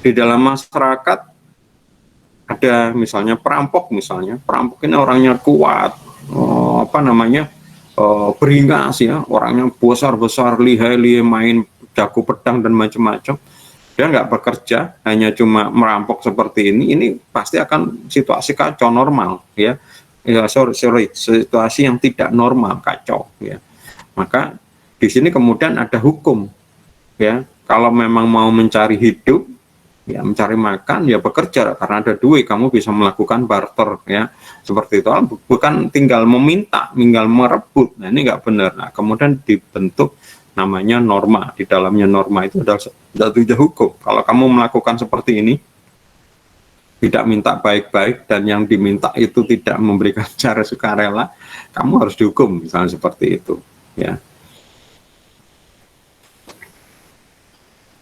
di dalam masyarakat ada misalnya perampok, ini orangnya kuat, beringas, ya, orangnya besar-besar, lihai main jago pedang dan macam-macam. Dia nggak bekerja, hanya cuma merampok seperti ini pasti akan situasi kacau normal, ya. Situasi yang tidak normal, kacau, ya. Maka di sini kemudian ada hukum, ya. Kalau memang mau mencari hidup, ya mencari makan, ya bekerja, karena ada duit, kamu bisa melakukan barter, ya, seperti itu. Bukan tinggal meminta, tinggal merebut. Nah, ini nggak benar. Nah, kemudian dibentuk namanya norma. Di dalamnya norma itu adalah hukum. Kalau kamu melakukan seperti ini, tidak minta baik-baik, dan yang diminta itu tidak memberikan cara sukarela, kamu harus dihukum, misalnya seperti itu, ya.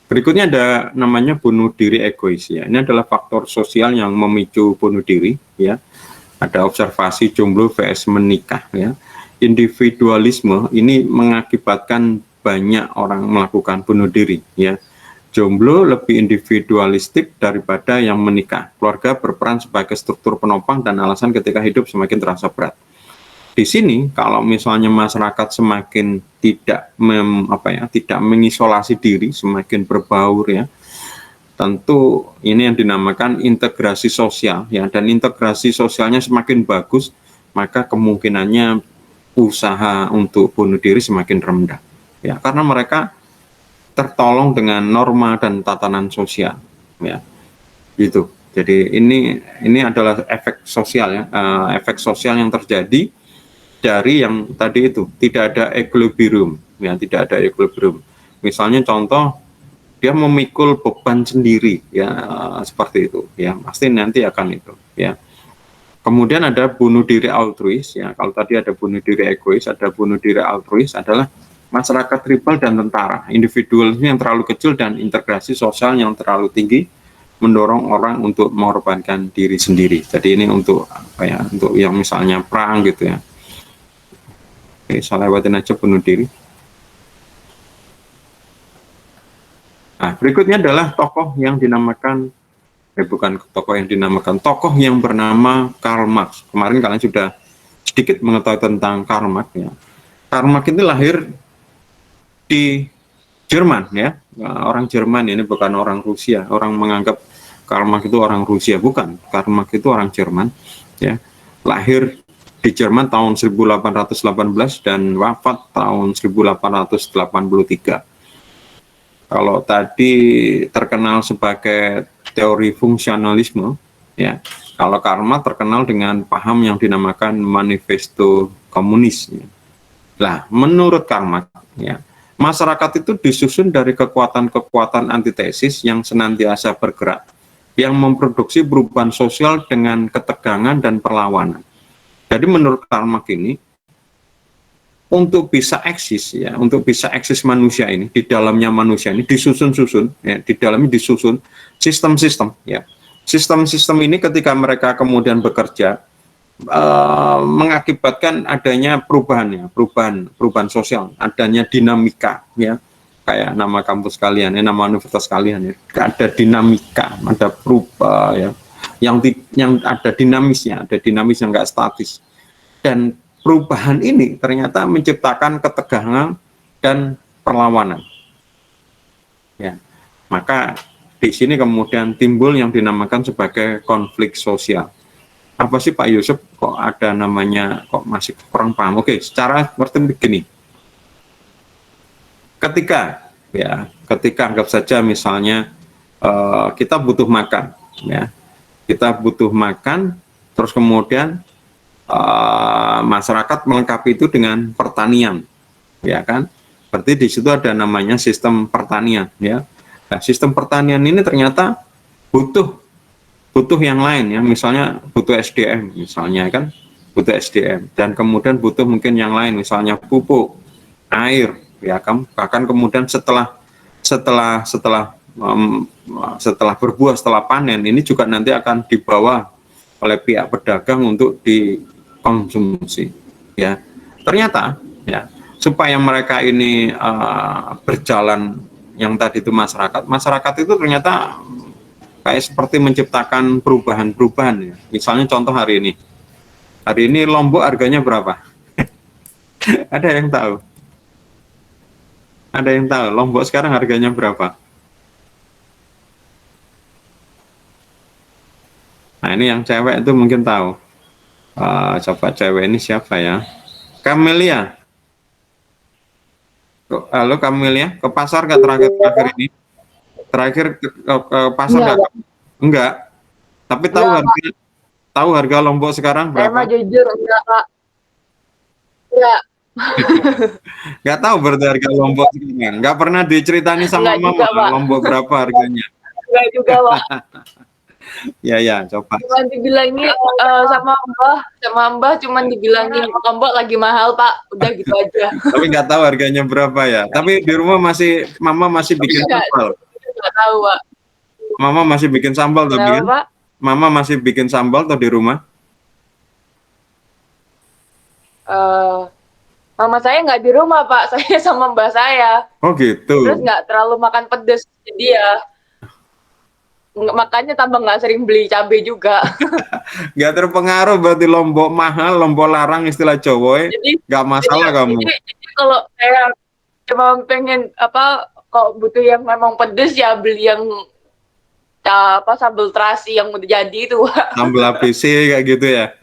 Berikutnya ada namanya bunuh diri egois, ya. Ini adalah faktor sosial yang memicu bunuh diri, ya. Ada observasi jomblo vs menikah, ya. Individualisme ini mengakibatkan banyak orang melakukan bunuh diri, ya. Jomblo lebih individualistik daripada yang menikah. Keluarga berperan sebagai struktur penopang dan alasan ketika hidup semakin terasa berat. Di sini kalau misalnya masyarakat semakin tidak mengisolasi diri, semakin berbaur, ya, tentu ini yang dinamakan integrasi sosial, ya, dan integrasi sosialnya semakin bagus, maka kemungkinannya usaha untuk bunuh diri semakin rendah, ya, karena mereka tertolong dengan norma dan tatanan sosial, ya, gitu. Jadi ini adalah efek sosial, ya, efek sosial yang terjadi dari yang tadi itu, tidak ada equilibrium, ya, tidak ada equilibrium. Misalnya contoh, dia memikul beban sendiri, ya, seperti itu, ya, pasti nanti akan itu, ya. Kemudian ada bunuh diri altruis, ya. Kalau tadi ada bunuh diri egois, ada bunuh diri altruis, adalah masyarakat tribal dan tentara, individualisme yang terlalu kecil dan integrasi sosial yang terlalu tinggi, mendorong orang untuk mengorbankan diri sendiri. Jadi ini untuk apa ya? Untuk yang misalnya perang gitu ya. Oke, saya lewatin aja bunuh diri. Nah, berikutnya adalah tokoh yang dinamakan bukan tokoh yang dinamakan, tokoh yang bernama Karl Marx. Kemarin kalian sudah sedikit mengetahui tentang Karl Marx ya. Karl Marx itu lahir di Jerman ya, orang Jerman, ini bukan orang Rusia. Orang menganggap Karl Marx itu orang Rusia, bukan. Karl Marx itu orang Jerman ya. Lahir di Jerman tahun 1818 dan wafat tahun 1883. Kalau tadi terkenal sebagai teori fungsionalisme, ya. Kalau Karl Marx terkenal dengan paham yang dinamakan manifesto komunis. Ya. Lah, menurut Karl Marx, ya, masyarakat itu disusun dari kekuatan-kekuatan antitesis yang senantiasa bergerak, yang memproduksi perubahan sosial dengan ketegangan dan perlawanan. Jadi menurut Karl Marx ini, untuk bisa eksis ya, untuk bisa eksis manusia ini, di dalamnya manusia ini disusun-susun ya, di dalamnya disusun sistem-sistem ya. Sistem-sistem ini ketika mereka kemudian bekerja mengakibatkan adanya perubahan ya, perubahan sosial, adanya dinamika ya. Kayak nama kampus kalian ya, nama universitas kalian ya. Ada dinamika, ada perubahan ya. Yang ada dinamisnya, ada dinamis yang enggak statis. Dan perubahan ini ternyata menciptakan ketegangan dan perlawanan. Ya, maka di sini kemudian timbul yang dinamakan sebagai konflik sosial. Apa sih Pak Yusuf? Kok ada namanya? Kok masih kurang paham? Oke, secara seperti begini. Ketika anggap saja misalnya kita butuh makan, ya, kita butuh makan, terus kemudian masyarakat melengkapi itu dengan pertanian, ya kan? Berarti di situ ada namanya sistem pertanian, ya. Nah, sistem pertanian ini ternyata butuh yang lain, ya. Misalnya butuh SDM, misalnya kan, butuh SDM, dan kemudian butuh mungkin yang lain, misalnya pupuk, air, ya kan? Bahkan kemudian setelah berbuah, setelah panen, ini juga nanti akan dibawa oleh pihak pedagang untuk dikonsumsi, ya. Ternyata ya, supaya mereka ini berjalan yang tadi itu masyarakat itu ternyata kayak seperti menciptakan perubahan ya. Misalnya contoh hari ini Lombok harganya berapa? Ada yang tahu Lombok sekarang harganya berapa? Nah, ini yang cewek itu mungkin tahu. Coba cewek ini siapa ya? Camelia. Halo Camelia, ke pasar nggak terakhir ini? Terakhir ke pasar nggak? Enggak. Tapi tahu harga Lombok sekarang berapa? Emang jujur enggak, Pak. Enggak. Nggak tahu berarti harga Lombok sekarang. Nggak pernah diceritani sama Enggak mama juga, Pak. Lombok berapa harganya? Enggak juga, Pak. Ya, coba. Cuman dibilangin sama Mbah cuman dibilangin Lombok lagi mahal, Pak. Udah gitu aja. Tapi nggak tahu harganya berapa ya. Tapi di rumah mama masih bikin sambal. Enggak tahu, Pak. Mama masih bikin sambal tuh, Kenapa, Pak? Mama masih bikin sambal tuh di rumah. Mama saya nggak di rumah, Pak. Saya sama Mbah saya. Oh gitu. Terus nggak terlalu makan pedes. Jadi ya makanya tambah nggak sering beli cabai juga. Nggak terpengaruh berarti Lombok mahal, Lombok larang istilah Jawa. Nggak masalah kamu. Jadi kalau saya cuma pengen kalau butuh yang memang pedes ya beli yang sambal terasi yang udah jadi itu, Pak. Sambal ABC kayak gitu ya.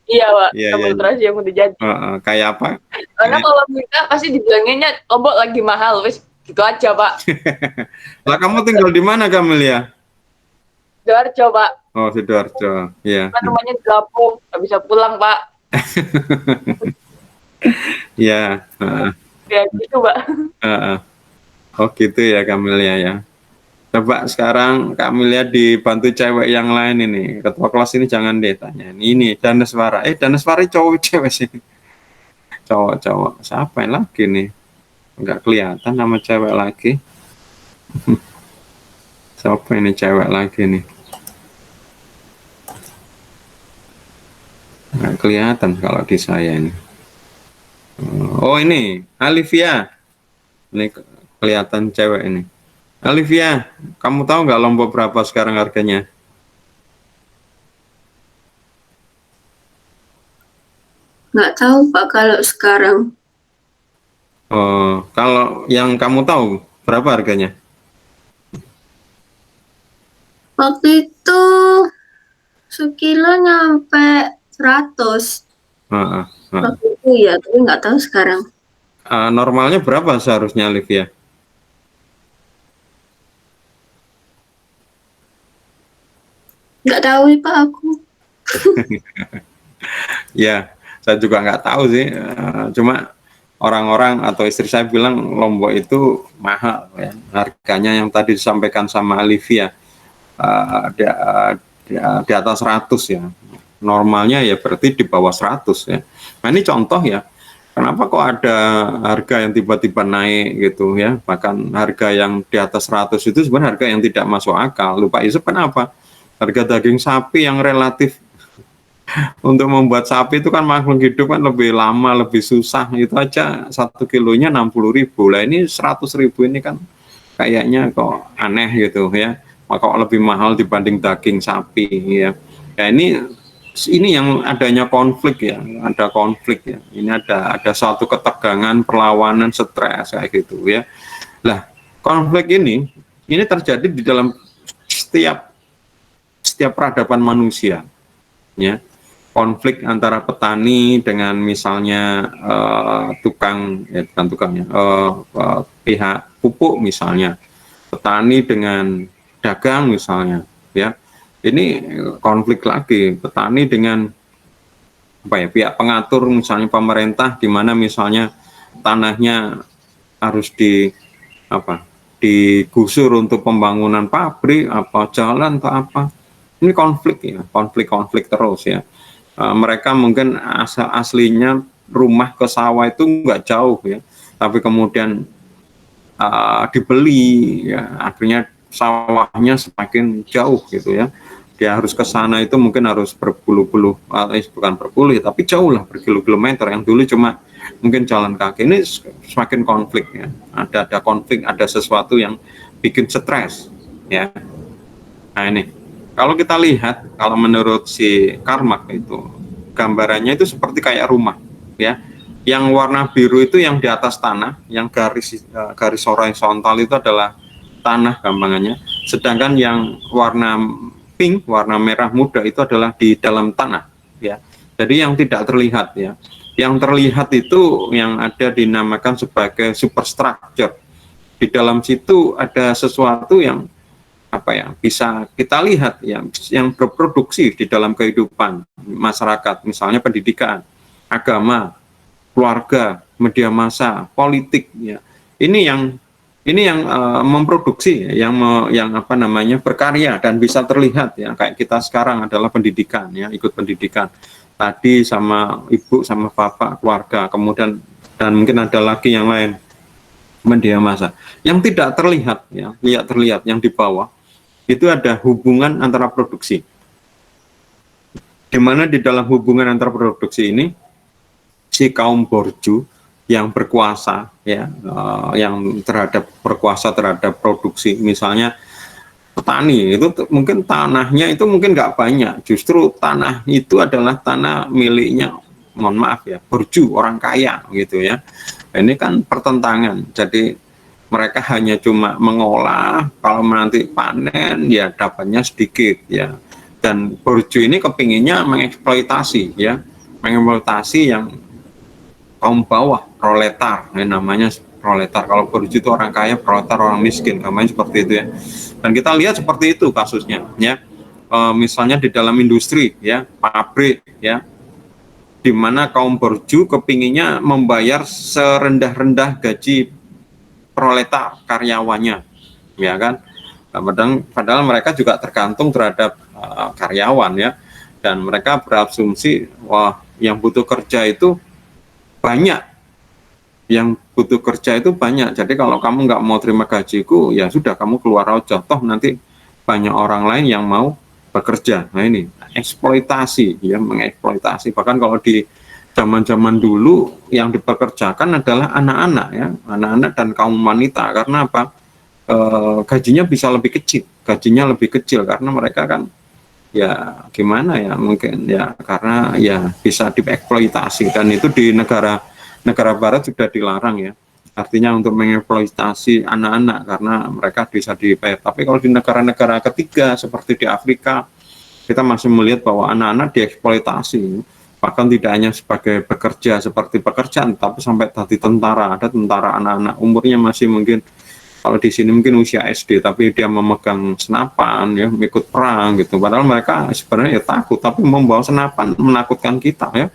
Iya, Pak. Iya, Sambal iya. terasi yang udah jadi. Kayak apa? Karena kalau minta pasti dibilanginnya Lombok lagi mahal, wis gitu aja, Pak. Lah kamu tinggal di mana Camelia? Sidoarjo, Pak. Oh, Sidoarjo. Iya. Kan rumahnya di Lampung, nggak bisa pulang, Pak. Iya. Ya gitu, Pak. Oh gitu ya Camelia ya. Coba sekarang Camelia dibantu cewek yang lain ini. Ketua kelas ini jangan ditanya. Ini Daneswara. Daneswara cowok cewek sih. Cowok. Siapa yang lagi nih? Enggak kelihatan nama cewek lagi. Siapa ini cewek lagi nih? Nggak kelihatan kalau di saya ini. Oh ini, Alivia. Ini kelihatan cewek ini. Alivia, kamu tahu nggak Lombok berapa sekarang harganya? Nggak tahu Pak kalau sekarang. Oh, kalau yang kamu tahu berapa harganya? Waktu itu sekilo nyampe 100. Heeh, heeh. Waktu itu ya, tapi nggak tahu sekarang. Normalnya berapa seharusnya, Alivia? Nggak tahu nih Pak aku. Ya, saya juga nggak tahu sih. Cuma orang-orang atau istri saya bilang Lombok itu mahal ya. Harganya yang tadi disampaikan sama Alivia di atas 100 ya. Normalnya ya berarti di bawah 100 ya. Nah ini contoh ya. Kenapa kok ada harga yang tiba-tiba naik gitu ya. Bahkan harga yang di atas 100 itu sebenarnya harga yang tidak masuk akal. Lupa Isep kenapa? Harga daging sapi yang relatif untuk membuat sapi itu kan makhluk hidup kan lebih lama, lebih susah. Itu aja 1 kilonya 60.000. Lah ini 100.000 ini kan kayaknya kok aneh gitu ya. Maka lebih mahal dibanding daging sapi ya. Ya ini yang adanya konflik ya, ada konflik ya. Ini ada suatu ketegangan, perlawanan, stres kayak gitu ya. Lah, konflik ini terjadi di dalam setiap peradaban manusia ya. Konflik antara petani dengan misalnya pihak pupuk misalnya, petani dengan dagang misalnya ya. Ini konflik lagi, petani dengan pihak pengatur misalnya pemerintah, di mana misalnya tanahnya harus digusur untuk pembangunan pabrik jalan atau apa. Ini konflik ya, konflik terus ya. Mereka mungkin aslinya rumah ke sawah itu nggak jauh ya, tapi kemudian dibeli ya, akhirnya sawahnya semakin jauh gitu ya. Dia harus ke sana itu mungkin harus bukan berpuluh tapi jauh lah, berkilometer. Yang dulu cuma mungkin jalan kaki. Ini semakin konflik ya. Ada konflik, ada sesuatu yang bikin stres ya. Nah ini kalau kita lihat, kalau menurut si Karl Marx itu gambarannya itu seperti kayak rumah ya. Yang warna biru itu yang di atas tanah, yang garis horizontal itu adalah tanah gampangannya. Sedangkan yang warna pink, warna merah muda itu adalah di dalam tanah ya. Jadi yang tidak terlihat ya. Yang terlihat itu yang ada dinamakan sebagai superstructure. Di dalam situ ada sesuatu yang bisa kita lihat ya, yang berproduksi di dalam kehidupan masyarakat, misalnya pendidikan, agama, keluarga, media massa, politik ya. Ini yang memproduksi, yang berkarya dan bisa terlihat ya, kayak kita sekarang adalah pendidikan ya, ikut pendidikan tadi sama ibu sama bapak, keluarga, kemudian dan mungkin ada lagi yang lain, media massa. Yang tidak terlihat ya, terlihat yang di bawah itu ada hubungan antara produksi, di mana di dalam hubungan antara produksi ini si kaum borju yang berkuasa ya, yang berkuasa terhadap produksi, misalnya petani itu mungkin tanahnya itu mungkin nggak banyak, justru tanah itu adalah tanah miliknya, mohon maaf ya, borju, orang kaya gitu ya. Ini kan pertentangan, jadi mereka hanya cuma mengolah, kalau nanti panen ya dapatnya sedikit ya. Dan borju ini kepinginnya mengeksploitasi ya, mengeksploitasi yang kaum bawah, proletar, namanya proletar. Kalau borju itu orang kaya, proletar orang miskin, namanya seperti itu ya. Dan kita lihat seperti itu kasusnya ya. Misalnya di dalam industri ya, pabrik ya, di mana kaum borju kepinginnya membayar serendah-rendah gaji proletar karyawannya ya kan. Padahal mereka juga tergantung terhadap karyawan ya, dan mereka berasumsi wah yang butuh kerja itu banyak, jadi kalau kamu nggak mau terima gajiku ya sudah, kamu keluar aja, toh nanti banyak orang lain yang mau bekerja. Nah ini eksploitasi, ya, mengeksploitasi. Bahkan kalau di zaman-zaman dulu yang dipekerjakan adalah anak-anak, ya, anak-anak dan kaum wanita. Karena apa? Gajinya bisa lebih kecil karena mereka kan ya gimana ya, mungkin ya karena ya bisa dieksploitasi, dan itu di negara barat sudah dilarang, ya, artinya untuk mengeksploitasi anak-anak karena mereka bisa dibayar. Tapi kalau di negara-negara ketiga seperti di Afrika, kita masih melihat bahwa anak-anak dieksploitasi, bahkan tidak hanya sebagai bekerja seperti pekerjaan, tapi sampai tadi tentara. Ada tentara anak-anak umurnya masih mungkin, kalau di sini mungkin usia SD, tapi dia memegang senapan, ya, ikut perang gitu. Padahal mereka sebenarnya ya takut, tapi membawa senapan menakutkan kita, ya.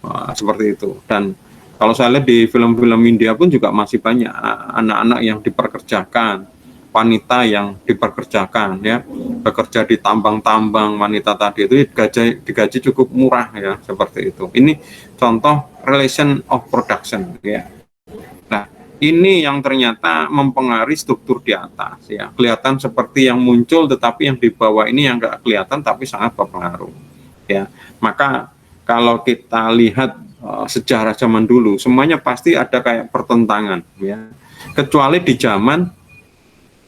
Wah, seperti itu. Dan kalau saya lihat di film-film India pun juga masih banyak anak-anak yang diperkerjakan, wanita yang diperkerjakan, ya, bekerja di tambang-tambang. Wanita tadi itu digaji cukup murah, ya, seperti itu. Ini contoh relation of production, ya. Nah, ini yang ternyata mempengaruhi struktur di atas, ya. Kelihatan seperti yang muncul, tetapi yang di bawah ini yang nggak kelihatan tapi sangat berpengaruh, ya. Maka kalau kita lihat sejarah zaman dulu, semuanya pasti ada kayak pertentangan, ya. Kecuali di zaman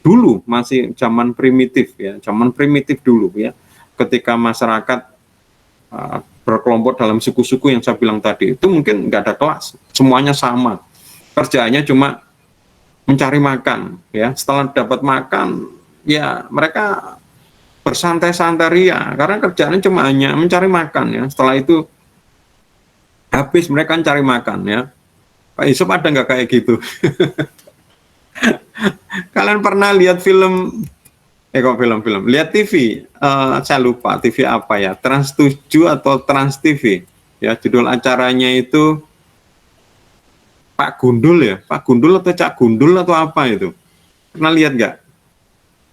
dulu, masih zaman primitif, ya, zaman primitif dulu, ya. Ketika masyarakat berkelompok dalam suku-suku yang saya bilang tadi, itu mungkin nggak ada kelas, semuanya sama. Kerjaannya cuma mencari makan, ya. Setelah dapat makan, ya mereka bersantai-santai ria, karena kerjaannya cuma hanya mencari makan, ya. Setelah itu habis mereka cari makan, ya. Pak Yusuf ada nggak kayak gitu? Kalian pernah lihat film? Kok film? Lihat TV? Saya lupa TV apa ya? Trans 7 atau Trans TV? Ya, judul acaranya itu Pak Gundul, ya, Pak Gundul atau Cak Gundul atau apa itu? Pernah lihat nggak?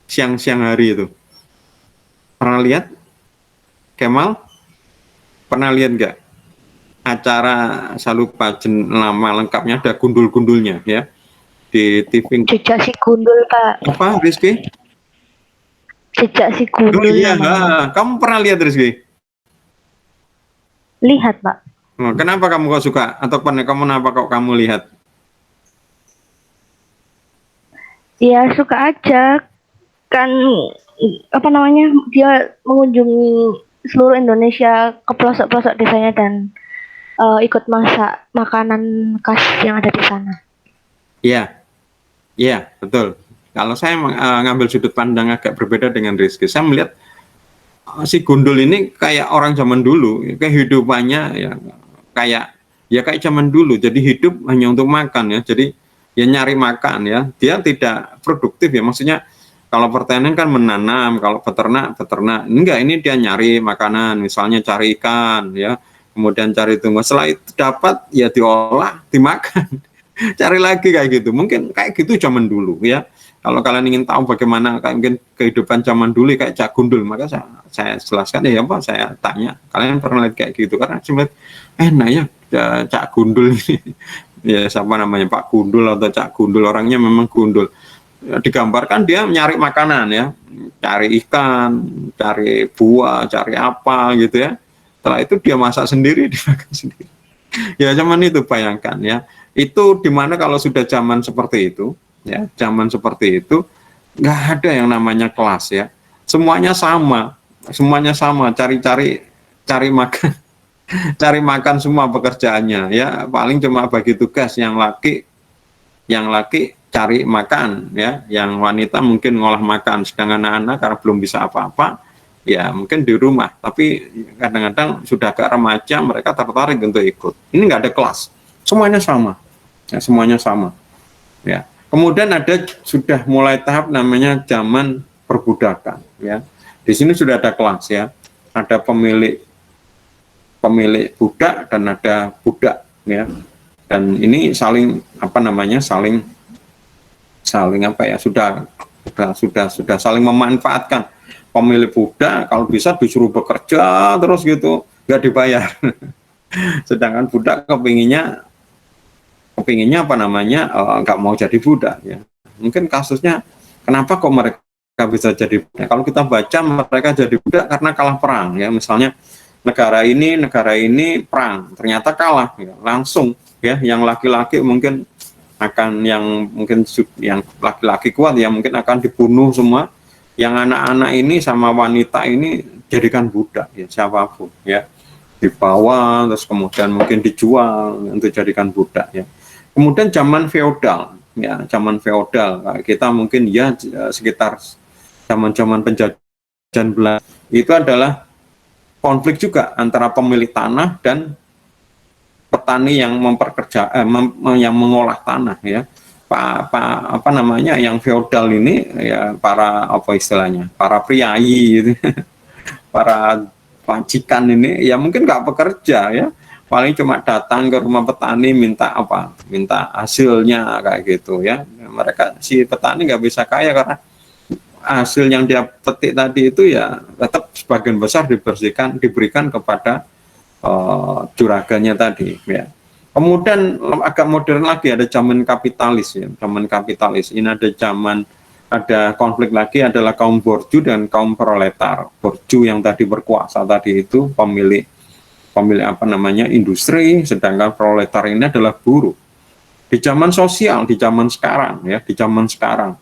Siang-siang hari itu. Pernah lihat? Kemal? Pernah lihat nggak? Acara, saya lupa nama lengkapnya, ada gundul-gundulnya, ya, di TV. Jejak si Gundul, Pak. Apa, Rizky? Jejak si Gundul. Oh iya, kamu pernah lihat, Rizky? Lihat, Pak. Kenapa kamu kok suka? Atau kenapa kok kamu lihat? Ya suka aja, kan apa namanya, dia mengunjungi seluruh Indonesia ke pelosok-pelosok desanya dan ikut masak makanan khas yang ada di sana. Iya, betul. Kalau saya ngambil sudut pandang agak berbeda dengan Rizky, saya melihat si Gundul ini kayak orang zaman dulu, kehidupannya ya kayak zaman dulu. Jadi hidup hanya untuk makan, ya. Jadi ya nyari makan, ya. Dia tidak produktif, ya. Maksudnya kalau pertanian kan menanam, kalau peternak. Enggak, ini dia nyari makanan, misalnya cari ikan, ya. Kemudian cari tumbuh, setelah itu dapat ya diolah, dimakan. Cari lagi kayak gitu. Mungkin kayak gitu zaman dulu, ya. Kalau kalian ingin tahu bagaimana mungkin kehidupan zaman dulu kayak Cak Gundul, maka saya jelaskan, ya Pak, saya tanya, kalian pernah lihat kayak gitu? Karena cuma enak ya Cak Gundul ini. Ya siapa namanya, Pak Gundul atau Cak Gundul, orangnya memang gundul. Ya, digambarkan dia nyari makanan, ya, cari ikan, cari buah, cari apa gitu, ya. Setelah itu dia masak sendiri, dimakan sendiri. Ya zaman itu, bayangkan, ya. Itu dimana kalau sudah zaman seperti itu, ya, zaman seperti itu nggak ada yang namanya kelas, ya. Semuanya sama, cari makan, cari makan semua pekerjaannya, ya. Paling cuma bagi tugas, yang laki cari makan, ya. Yang wanita mungkin ngolah makan, sedangkan anak-anak karena belum bisa apa-apa, ya mungkin di rumah. Tapi kadang-kadang sudah agak remaja, mereka tertarik untuk ikut. Ini nggak ada kelas, semuanya sama, ya, semuanya sama, ya. Kemudian sudah mulai tahap namanya zaman perbudakan, ya. Di sini sudah ada kelas, ya. Ada pemilik budak dan ada budak, ya. Dan ini saling sudah saling memanfaatkan. Pemilik budak kalau bisa disuruh bekerja terus gitu, nggak dibayar. Sedangkan budak kepinginnya nggak mau jadi budak, ya. Mungkin kasusnya kenapa kok mereka bisa jadi budak. Kalau kita baca mereka jadi budak karena kalah perang ya, misalnya negara ini perang ternyata kalah ya, langsung ya yang laki-laki mungkin akan yang laki-laki kuat ya mungkin akan dibunuh semua, yang anak-anak ini sama wanita ini jadikan budak ya, siapapun ya, dibawa terus kemudian mungkin dijual untuk jadikan budak ya. Kemudian zaman feodal ya, zaman feodal kita mungkin ya sekitar zaman penjajahan Belanda itu adalah konflik juga antara pemilik tanah dan petani yang yang mengolah tanah ya. Apa namanya yang feodal ini ya, para apa istilahnya, para priayi gitu. Para majikan ini ya mungkin nggak bekerja ya, paling cuma datang ke rumah petani minta hasilnya kayak gitu ya. Mereka si petani nggak bisa kaya karena hasil yang dia petik tadi itu ya tetap sebagian besar diberikan kepada juragannya tadi ya. Kemudian agak modern lagi ada zaman kapitalis ya, zaman kapitalis ini ada konflik lagi adalah kaum borju dan kaum proletar. Borju yang tadi berkuasa tadi itu pemilik apa namanya industri, sedangkan proletar ini adalah buruh. Di zaman sosial, di zaman sekarang ya, di zaman sekarang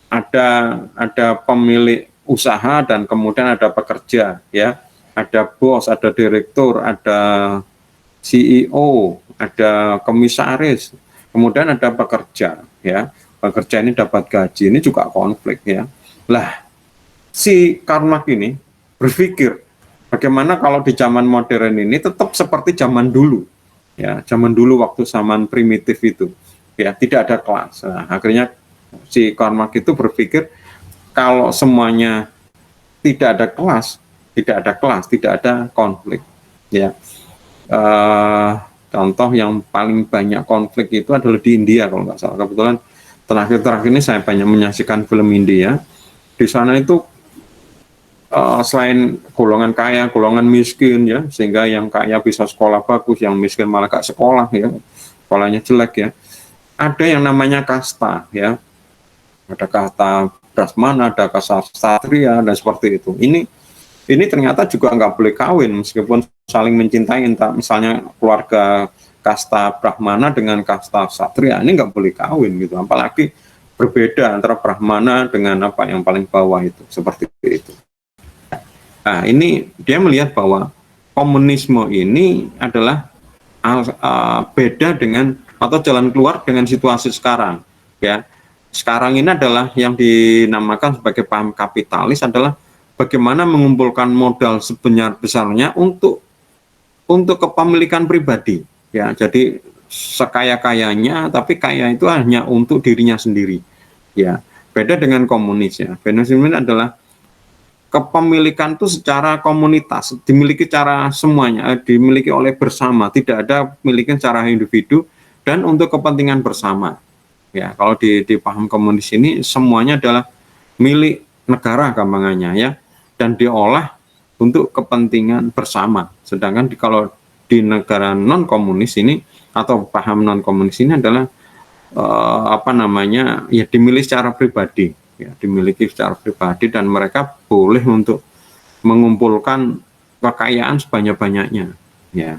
ada pemilik usaha dan kemudian ada pekerja ya, ada bos, ada direktur, ada CEO, ada komisaris, kemudian ada pekerja ya. Pekerja ini dapat gaji, ini juga konflik ya. Lah si Karl Marx ini berpikir bagaimana kalau di zaman modern ini tetap seperti zaman dulu ya, zaman dulu waktu zaman primitif itu ya, tidak ada kelas. Nah, akhirnya si Karl Marx itu berpikir kalau semuanya tidak ada kelas, tidak ada konflik ya. Contoh yang paling banyak konflik itu adalah di India kalau nggak salah. Kebetulan terakhir ini saya banyak menyaksikan film India. Di sana itu selain golongan kaya, golongan miskin ya, sehingga yang kaya bisa sekolah bagus, yang miskin malah gak sekolah ya, sekolahnya jelek ya. Ada yang namanya kasta ya. Ada kasta Brahmana, ada kasta Ksatria dan seperti itu. Ini ternyata juga nggak boleh kawin meskipun saling mencintai, entah misalnya keluarga kasta Brahmana dengan kasta Ksatria, ini nggak boleh kawin gitu, apalagi berbeda antara Brahmana dengan apa yang paling bawah itu, seperti itu. Nah ini dia melihat bahwa komunisme ini adalah beda dengan atau jalan keluar dengan situasi sekarang ya. Sekarang ini adalah yang dinamakan sebagai paham kapitalis adalah bagaimana mengumpulkan modal sebesar-besarnya untuk kepemilikan pribadi ya. Jadi sekaya-kayanya tapi kaya itu hanya untuk dirinya sendiri ya. Beda dengan komunis ya. Komunisme adalah kepemilikan itu secara komunitas, dimiliki secara semuanya, dimiliki oleh bersama, tidak ada milikan secara individu dan untuk kepentingan bersama. Ya, kalau di paham komunis ini semuanya adalah milik negara gampangannya ya, dan diolah untuk kepentingan bersama. Sedangkan kalau di negara non komunis ini atau paham non komunis ini adalah apa namanya ya, dimiliki secara pribadi ya, dimiliki secara pribadi dan mereka boleh untuk mengumpulkan kekayaan sebanyak-banyaknya ya.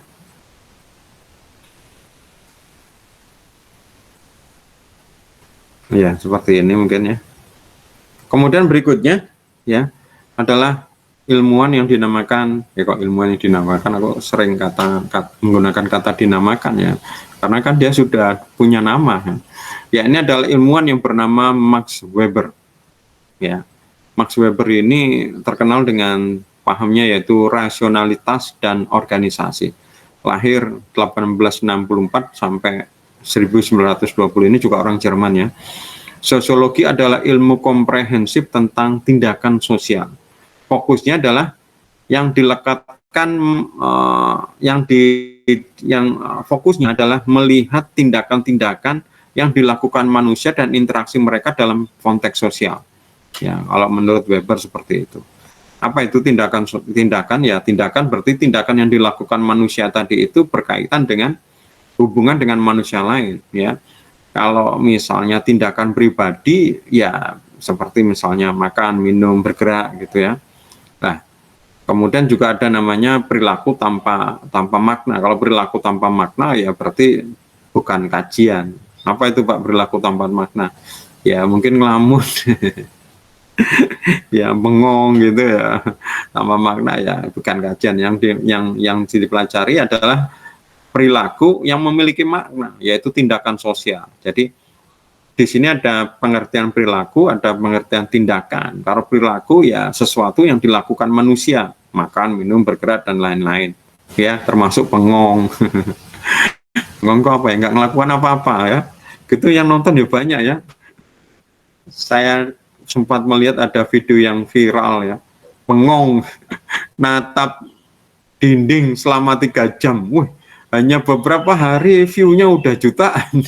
Ya, seperti ini mungkin ya. Kemudian berikutnya ya adalah ilmuwan yang dinamakan, ya kok ilmuwan yang dinamakan, aku sering menggunakan kata dinamakan ya, karena kan dia sudah punya nama ya. Ya, ini adalah ilmuwan yang bernama Max Weber ya. Max Weber ini terkenal dengan pahamnya yaitu rasionalitas dan organisasi. Lahir 1864 sampai 1920, ini juga orang Jerman ya. Sosiologi adalah ilmu komprehensif tentang tindakan sosial. Fokusnya adalah yang dilekatkan fokusnya adalah melihat tindakan-tindakan yang dilakukan manusia dan interaksi mereka dalam konteks sosial. Ya, kalau menurut Weber seperti itu. Apa itu tindakan? Ya, tindakan berarti tindakan yang dilakukan manusia tadi itu berkaitan dengan hubungan dengan manusia lain ya. Kalau misalnya tindakan pribadi ya seperti misalnya makan, minum, bergerak gitu ya. Nah, kemudian juga ada namanya perilaku tanpa makna. Kalau perilaku tanpa makna ya berarti bukan kajian. Apa itu Pak perilaku tanpa makna? Ya mungkin ngelamun, ya bengong gitu ya, tanpa makna ya bukan kajian. Yang dipelajari adalah perilaku yang memiliki makna, yaitu tindakan sosial. Jadi di sini ada pengertian perilaku, ada pengertian tindakan. Kalau perilaku ya sesuatu yang dilakukan manusia, makan, minum, bergerak dan lain-lain. Ya, termasuk bengong. Bengong kok apa ya? Nggak ngelakukan apa-apa ya. Gitu yang nonton ya banyak ya. Saya sempat melihat ada video yang viral ya. Bengong natap dinding selama 3 jam. Wih, hanya beberapa hari view-nya udah jutaan.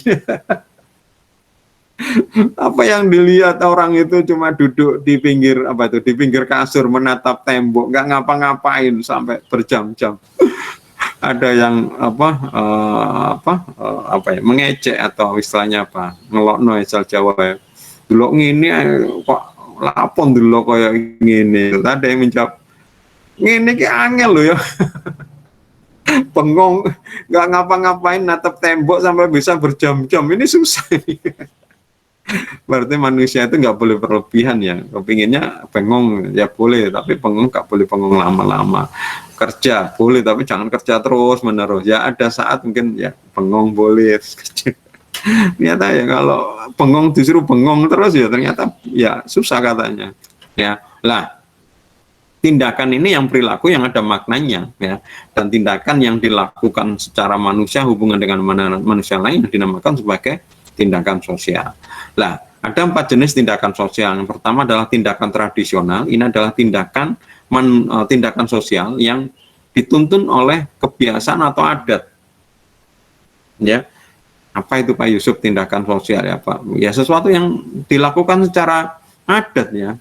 Apa yang dilihat orang itu cuma duduk di pinggir di pinggir kasur menatap tembok, nggak ngapa-ngapain sampai berjam-jam. Ada yang mengecek atau istilahnya apa, ngelokno istil Jawa ya. Delok ngene kok lapon delok kaya ngene. Ada yang menjawab ngene ki angel lho ya. Bengong, nggak ngapa-ngapain natap tembok sampai bisa berjam-jam, ini susah. Berarti manusia itu nggak boleh berlebihan ya. Kepinginnya bengong ya boleh, tapi bengong nggak boleh bengong lama-lama. Kerja boleh, tapi jangan kerja terus menerus. Ya ada saat mungkin ya bengong boleh. Ternyata ya kalau bengong disuruh bengong terus ya ternyata ya susah katanya. Ya lah, tindakan ini yang perilaku yang ada maknanya ya, dan tindakan yang dilakukan secara manusia hubungan dengan manusia lain dinamakan sebagai tindakan sosial. Nah, ada 4 jenis tindakan sosial. Yang pertama adalah tindakan tradisional. Ini adalah tindakan sosial yang dituntun oleh kebiasaan atau adat. Ya, apa itu Pak Yusuf tindakan sosial ya Pak? Ya sesuatu yang dilakukan secara adat ya.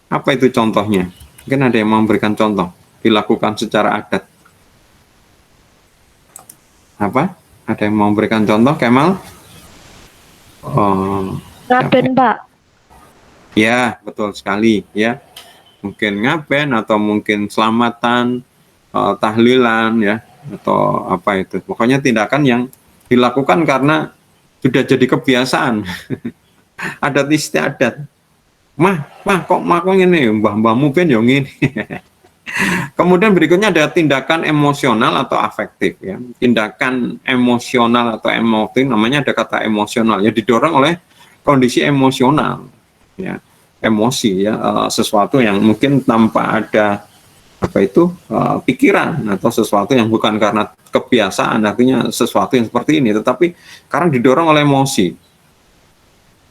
Apa itu contohnya? Mungkin ada yang mau memberikan contoh. Dilakukan secara adat. Apa? Ada yang mau memberikan contoh, Kemal? Ngaben Pak. Ya betul sekali ya, mungkin ngaben atau mungkin selamatan, tahlilan ya, atau apa itu, pokoknya tindakan yang dilakukan karena sudah jadi kebiasaan. Adat istiadat, mah kok makan ini mbah-mbahmu ben yo ngene. Kemudian berikutnya ada tindakan emosional atau afektif ya. Tindakan emosional atau emotif, namanya ada kata emosional ya, didorong oleh kondisi emosional ya, emosi ya, sesuatu yang mungkin tanpa ada pikiran atau sesuatu yang bukan karena kebiasaan, artinya sesuatu yang seperti ini, tetapi karena didorong oleh emosi.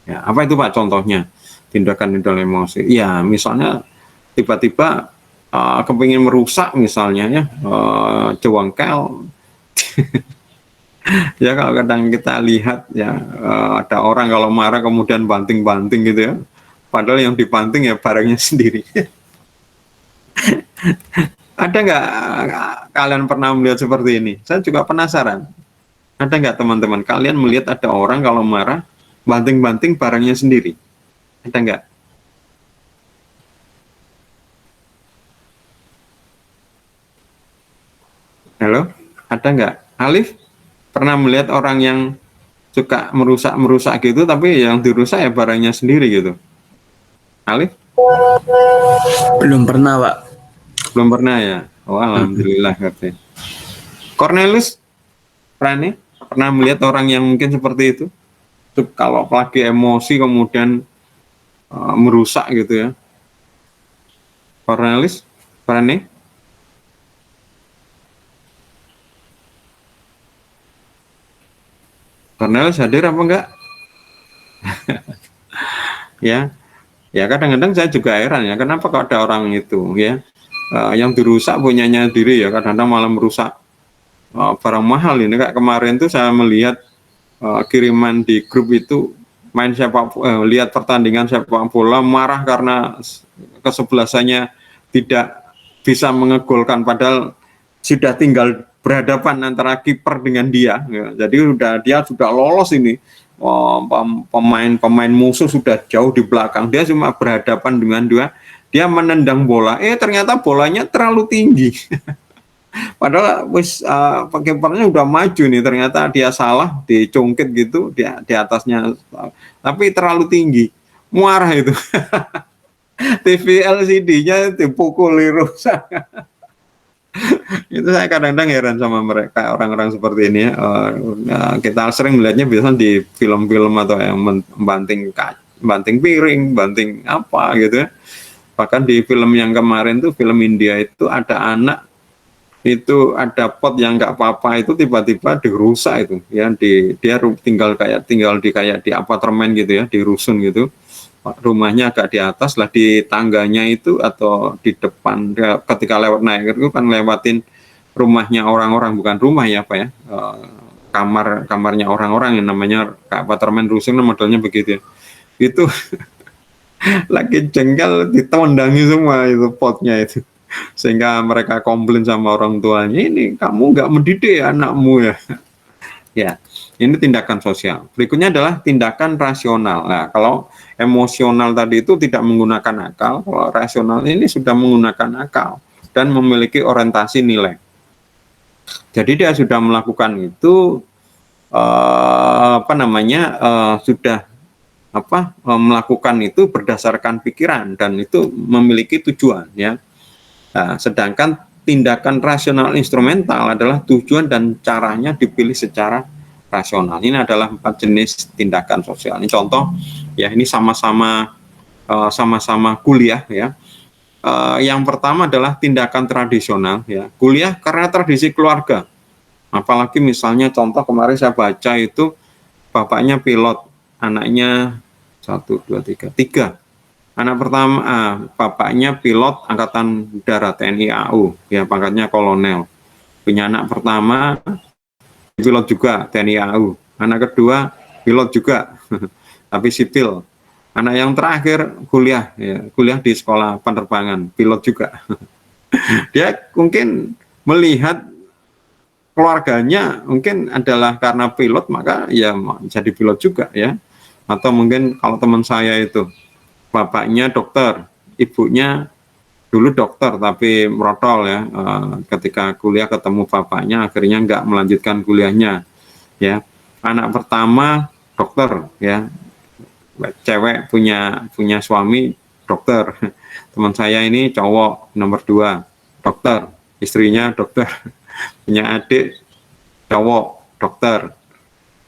Ya, apa itu Pak contohnya? Tindakan emosi. Ya, misalnya tiba-tiba kepingin merusak misalnya ya, jewangkel. Ya kalau kadang kita lihat ya, ada orang kalau marah kemudian banting-banting gitu ya, padahal yang dibanting ya barangnya sendiri. Ada nggak kalian pernah melihat seperti ini? Saya juga penasaran. Ada nggak teman-teman kalian melihat ada orang kalau marah banting-banting barangnya sendiri? Ada nggak? Halo, ada nggak? Alif, pernah melihat orang yang suka merusak gitu, tapi yang dirusak ya barangnya sendiri gitu? Alif? Belum pernah Pak. Belum pernah ya? Oh alhamdulillah. Cornelius, pernah melihat orang yang mungkin seperti itu? Kalau lagi emosi kemudian merusak gitu ya? Cornelius, pernah? Cornelius hadir apa enggak? Ya kadang-kadang saya juga heran ya, kenapa kok ada orang itu ya, yang dirusak punyanya diri ya, kadang-kadang malah merusak barang mahal. Ini kayak kemarin tuh saya melihat kiriman di grup itu, lihat pertandingan sepak bola, marah karena kesebelasannya tidak bisa mengegolkan, padahal sudah tinggal berhadapan antara kiper dengan dia ya. Jadi dia sudah lolos ini, pemain musuh sudah jauh di belakang, dia cuma berhadapan dengan dia menendang bola, ternyata bolanya terlalu tinggi. Padahal kipernya udah maju nih, ternyata dia salah, dicungkit gitu di atasnya, tapi terlalu tinggi, muarah itu. TV LCD-nya dipukuli rusak. Itu saya kadang-kadang heran sama mereka, orang-orang seperti ini ya. Kita sering melihatnya biasanya di film-film atau yang banting piring, banting apa gitu ya. Bahkan di film yang kemarin tuh, film India itu ada anak itu, ada pot yang nggak apa-apa itu tiba-tiba dirusak itu ya, dia tinggal di apartemen gitu ya, di rusun gitu, rumahnya agak di atas lah, di tangganya itu atau di depan ya, ketika lewat naik itu kan lewatin rumahnya orang-orang, bukan rumah ya Pak ya, kamarnya orang-orang yang namanya apartemen rusun modelnya begitu ya. Itu lagi jengkel ditondangi semua itu potnya itu, sehingga mereka komplain sama orang tuanya, ini kamu nggak mendidik anakmu ya. Ya, ini tindakan sosial. Berikutnya adalah tindakan rasional. Nah, kalau emosional tadi itu tidak menggunakan akal, kalau rasional ini sudah menggunakan akal dan memiliki orientasi nilai. Jadi dia sudah melakukan itu sudah melakukan itu berdasarkan pikiran dan itu memiliki tujuan ya. Nah, sedangkan tindakan rasional instrumental adalah tujuan dan caranya dipilih secara rasional. Ini adalah 4 jenis tindakan sosial. Ini contoh ya, ini sama-sama kuliah ya. Yang pertama adalah tindakan tradisional ya. Kuliah karena tradisi keluarga. Apalagi misalnya contoh kemarin saya baca itu bapaknya pilot, anaknya 3. Anak pertama, bapaknya pilot Angkatan Darat TNI AU, ya pangkatnya kolonel. Punya anak pertama pilot juga TNI AU. Anak kedua pilot juga, tapi sipil. Anak yang terakhir kuliah di sekolah penerbangan, pilot juga. Dia mungkin melihat keluarganya mungkin adalah karena pilot, maka ya jadi pilot juga ya. Atau mungkin kalau teman saya itu bapaknya dokter, ibunya dulu dokter tapi merotol ya, ketika kuliah ketemu bapaknya akhirnya nggak melanjutkan kuliahnya ya. Anak pertama dokter ya, cewek punya suami dokter. Teman saya ini cowok nomor 2 dokter, istrinya dokter. Punya adik cowok dokter,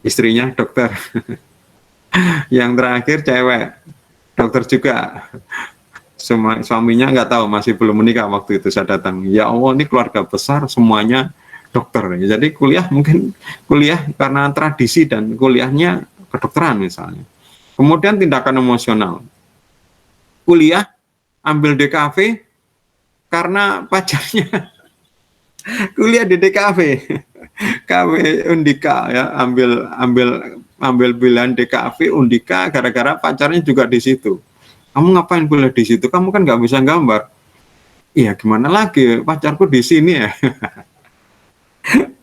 istrinya dokter. Yang terakhir cewek dokter juga, suaminya nggak tahu, masih belum menikah waktu itu saya datang. Ya Allah, ini keluarga besar semuanya dokter. Jadi mungkin kuliah karena tradisi dan kuliahnya kedokteran misalnya. Kemudian tindakan emosional, kuliah ambil DKV karena pacarnya. Kuliah di DKV, KW Undika ya, ambil pilihan DKV Undika gara-gara pacarnya juga di situ. Kamu ngapain kuliah di situ? Kamu kan nggak bisa gambar. Iya, gimana lagi? Pacarku di sini ya.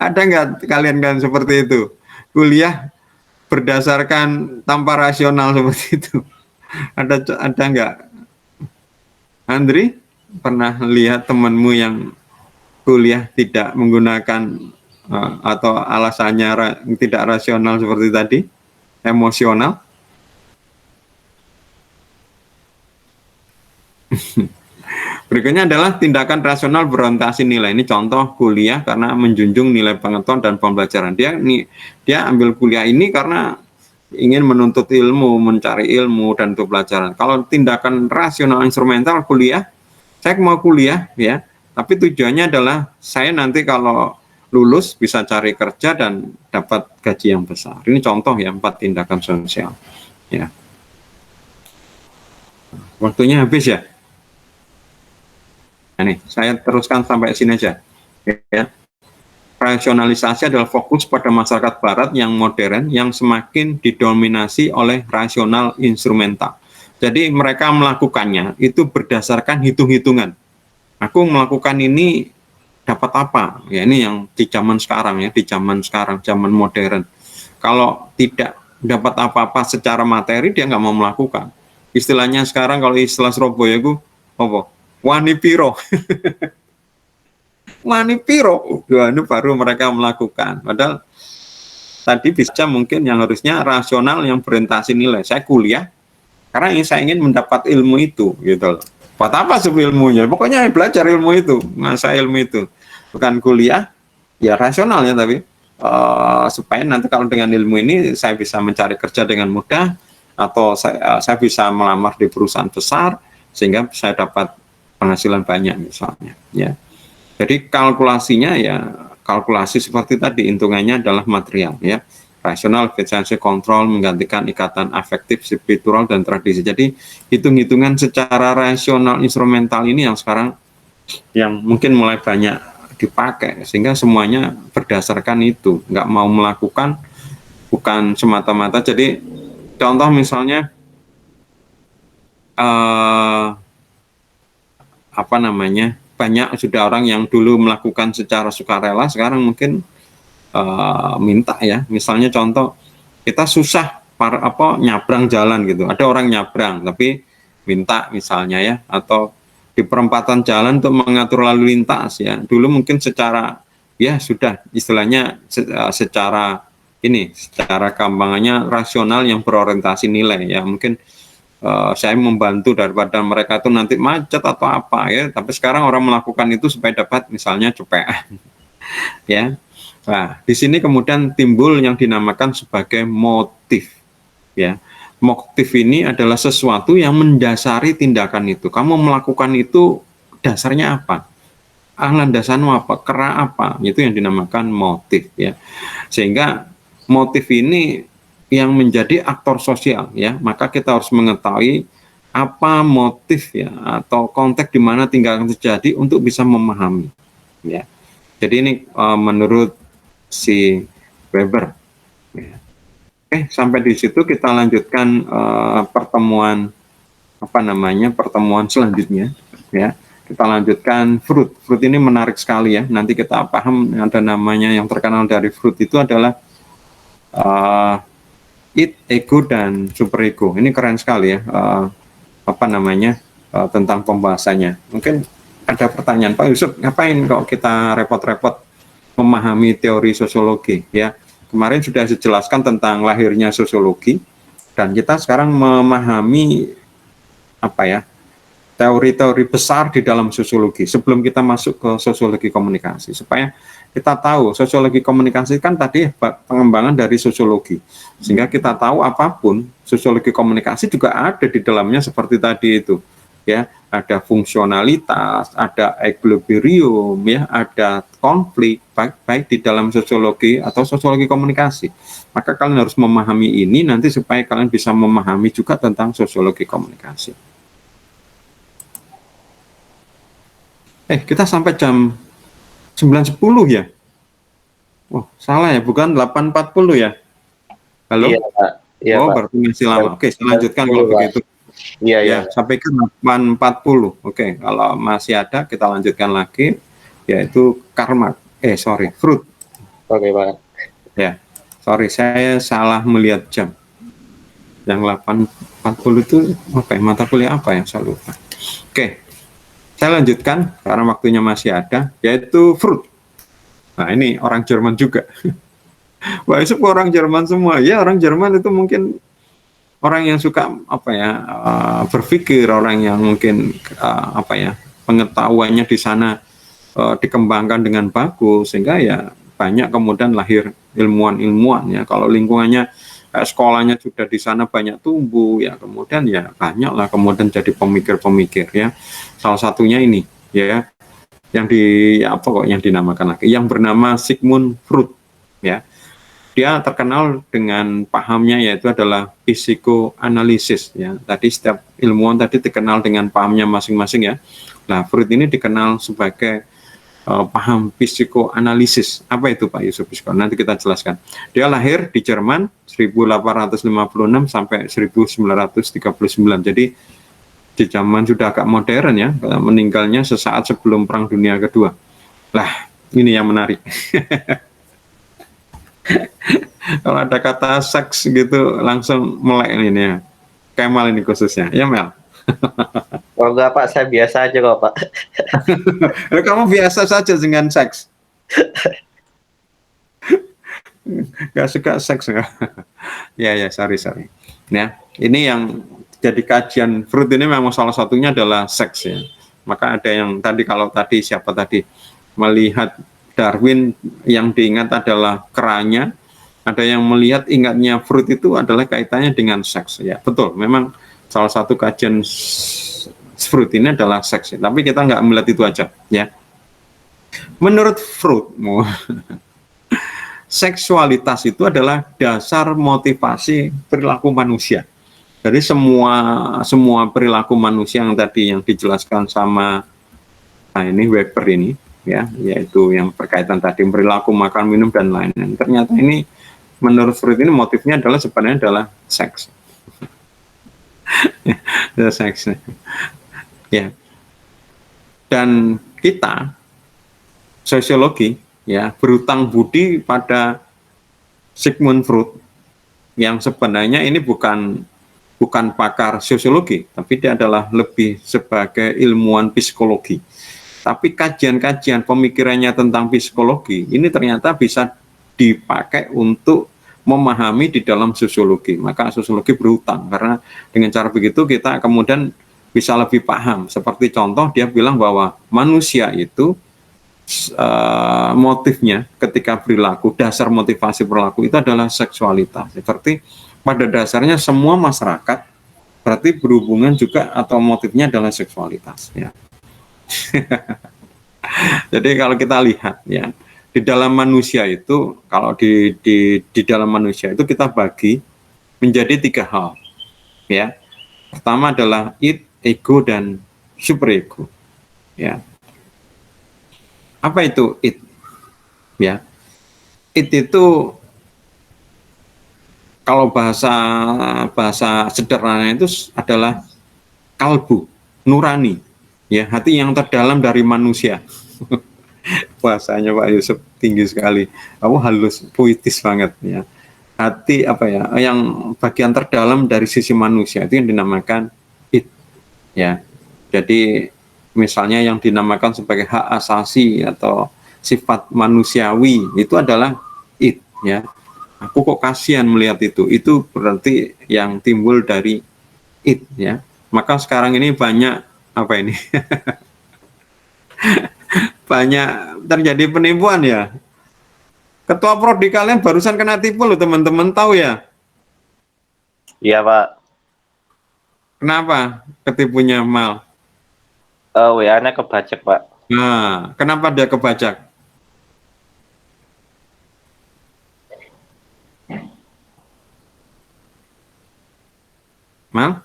Ada nggak kalian kan seperti itu? Kuliah berdasarkan tanpa rasional seperti itu. Ada nggak? Andri, pernah lihat temanmu yang kuliah tidak menggunakan atau alasannya tidak rasional seperti tadi, emosional? Berikutnya adalah tindakan rasional berorientasi nilai. Ini contoh kuliah karena menjunjung nilai pengetahuan dan pembelajaran. Dia ambil kuliah ini karena ingin menuntut ilmu, mencari ilmu dan untuk pelajaran. Kalau tindakan rasional instrumental kuliah, saya mau kuliah ya, tapi tujuannya adalah saya nanti kalau lulus bisa cari kerja dan dapat gaji yang besar. Ini contoh ya 4 tindakan sosial. Ya. Waktunya habis ya. Nah, nih, saya teruskan sampai sini aja. Ya. Rasionalisasi adalah fokus pada masyarakat Barat yang modern yang semakin didominasi oleh rasional instrumental. Jadi mereka melakukannya itu berdasarkan hitung-hitungan. Aku melakukan ini dapat apa? Ya ini yang di zaman sekarang ya, zaman modern. Kalau tidak dapat apa-apa secara materi, dia nggak mau melakukan. Istilahnya sekarang kalau istilah Surabaya itu apa? Wani piro. Wani piro. Itu baru mereka melakukan. Padahal tadi bisa mungkin yang harusnya rasional yang berorientasi nilai. Saya kuliah karena saya ingin mendapat ilmu itu gitu loh. Buat apa sih ilmunya? Pokoknya belajar ilmu itu, masa ilmu itu. Bukan kuliah, ya rasional ya tapi supaya nanti kalau dengan ilmu ini saya bisa mencari kerja dengan mudah atau saya bisa melamar di perusahaan besar sehingga saya dapat penghasilan banyak misalnya ya. Jadi kalkulasinya ya kalkulasi seperti tadi, hitungannya adalah material ya. Rasional, efisiensi, kontrol menggantikan ikatan afektif, spiritual, dan tradisi. Jadi hitung-hitungan secara rasional instrumental ini yang sekarang yang mungkin mulai banyak dipakai sehingga semuanya berdasarkan itu, nggak mau melakukan bukan semata-mata. Jadi contoh misalnya apa namanya, banyak sudah orang yang dulu melakukan secara sukarela sekarang mungkin minta ya. Misalnya contoh kita susah nyabrang jalan gitu, ada orang nyabrang tapi minta misalnya ya, atau di perempatan jalan untuk mengatur lalu lintas ya. Dulu mungkin secara ya sudah istilahnya secara gampangannya rasional yang berorientasi nilai ya, mungkin saya membantu daripada mereka itu nanti macet atau apa ya. Tapi sekarang orang melakukan itu supaya dapat misalnya cepean ya. Nah, di sini kemudian timbul yang dinamakan sebagai motif ya. Motif ini adalah sesuatu yang mendasari tindakan itu. Kamu melakukan itu dasarnya apa? Landasanmu apa? Kera apa? Itu yang dinamakan motif ya. Sehingga motif ini yang menjadi aktor sosial ya. Maka kita harus mengetahui apa motif ya atau konteks di mana tindakan terjadi untuk bisa memahami ya. Jadi ini menurut si Weber ya. Sampai di situ kita lanjutkan pertemuan selanjutnya ya. Kita lanjutkan Freud. Freud ini menarik sekali ya. Nanti kita paham ada namanya yang terkenal dari Freud itu adalah id, ego, dan superego. Ini keren sekali ya. Tentang pembahasannya. Mungkin ada pertanyaan, Pak Yusuf, ngapain kok kita repot-repot memahami teori sosiologi ya. Kemarin sudah dijelaskan tentang lahirnya sosiologi dan kita sekarang memahami teori-teori besar di dalam sosiologi sebelum kita masuk ke sosiologi komunikasi, supaya kita tahu sosiologi komunikasi kan tadi pengembangan dari sosiologi, sehingga kita tahu apapun sosiologi komunikasi juga ada di dalamnya seperti tadi itu ya. Ada fungsionalitas, ada equilibrium ya, ada konflik baik di dalam sosiologi atau sosiologi komunikasi. Maka kalian harus memahami ini nanti supaya kalian bisa memahami juga tentang sosiologi komunikasi. Kita sampai jam 9.10 ya. Salah ya, bukan 8.40 ya. Halo? Iya, Pak. Iya, Pak. Berarti masih lama. Oke, saya lanjutkan kalau begitu. Iya. Sampai ke 8.40. Oke, kalau masih ada kita lanjutkan lagi, yaitu Freud. Oke, Pak. Ya, sorry saya salah melihat jam. Yang 8.40 itu mata kuliah apa yang saya lupa. Oke, saya lanjutkan karena waktunya masih ada, yaitu Freud. Nah, ini orang Jerman juga. Wah, itu orang Jerman semua. Ya, orang Jerman itu mungkin orang yang suka berpikir, orang yang mungkin pengetahuannya di sana dikembangkan dengan bagus, sehingga ya banyak kemudian lahir ilmuwan-ilmuwan ya. Kalau lingkungannya sekolahnya sudah di sana banyak tumbuh ya, kemudian ya banyaklah kemudian jadi pemikir-pemikir ya. Salah satunya ini ya yang dinamakan lagi yang bernama Sigmund Freud ya. Dia terkenal dengan pahamnya yaitu adalah psikoanalisis ya. Tadi setiap ilmuwan tadi dikenal dengan pahamnya masing-masing ya. Nah, Freud ini dikenal sebagai paham psikoanalisis. Apa itu Pak Yusuf? Nanti kita jelaskan. Dia lahir di Jerman 1856 sampai 1939. Jadi di zaman sudah agak modern ya. Meninggalnya sesaat sebelum Perang Dunia Kedua. Lah, ini yang menarik. Kalau ada kata seks gitu langsung melek ini ya. Kemal ini khususnya. Ya Mel. Oh enggak Pak, saya biasa aja kok Pak. Kamu biasa saja dengan seks. Gak suka seks nggak? Ya, sorry. Ya, ini yang jadi kajian fruit ini memang salah satunya adalah seks ya. Maka ada yang kalau tadi siapa tadi melihat Darwin yang diingat adalah keranya, ada yang melihat ingatnya fruit itu adalah kaitannya dengan seks ya. Betul, memang salah satu kajian fruit ini adalah seks ya. Tapi kita nggak melihat itu aja ya. Menurut Freud, seksualitas itu adalah dasar motivasi perilaku manusia. Jadi semua perilaku manusia yang tadi yang dijelaskan sama ini Weber ini ya, yaitu yang berkaitan tadi perilaku makan, minum dan lain-lain. Ternyata ini menurut Freud ini motifnya adalah sebenarnya adalah seks. Seks. Ya. Dan kita sosiologi ya berutang budi pada Sigmund Freud yang sebenarnya ini bukan pakar sosiologi, tapi dia adalah lebih sebagai ilmuwan psikologi. Tapi kajian-kajian pemikirannya tentang psikologi ini ternyata bisa dipakai untuk memahami di dalam sosiologi. Maka sosiologi berutang karena dengan cara begitu kita kemudian bisa lebih paham. Seperti contoh dia bilang bahwa manusia itu motifnya ketika perilaku, dasar motivasi perilaku itu adalah seksualitas. Seperti pada dasarnya semua masyarakat berarti berhubungan juga atau motifnya adalah seksualitas ya. Jadi kalau kita lihat ya di dalam manusia itu, kalau di dalam manusia itu kita bagi menjadi 3 hal ya. Pertama adalah id, ego dan superego ya. Apa itu id? Ya, id itu kalau bahasa sederhananya itu adalah kalbu, nurani, ya hati yang terdalam dari manusia. Bahasanya Pak Yusuf tinggi sekali, halus, puitis banget ya. Hati apa ya? Yang bagian terdalam dari sisi manusia itu yang dinamakan id, ya. Jadi misalnya yang dinamakan sebagai hak asasi atau sifat manusiawi itu adalah id ya. Aku kok kasihan melihat itu berarti yang timbul dari id ya. Maka sekarang ini banyak apa ini banyak terjadi penipuan ya. Ketua prodi kalian barusan kena tipu loh teman-teman, tahu ya? Iya Pak. Kenapa ketipunya Mal? WA-nya kebajak Pak. Nah, kenapa dia kebajak? Mal?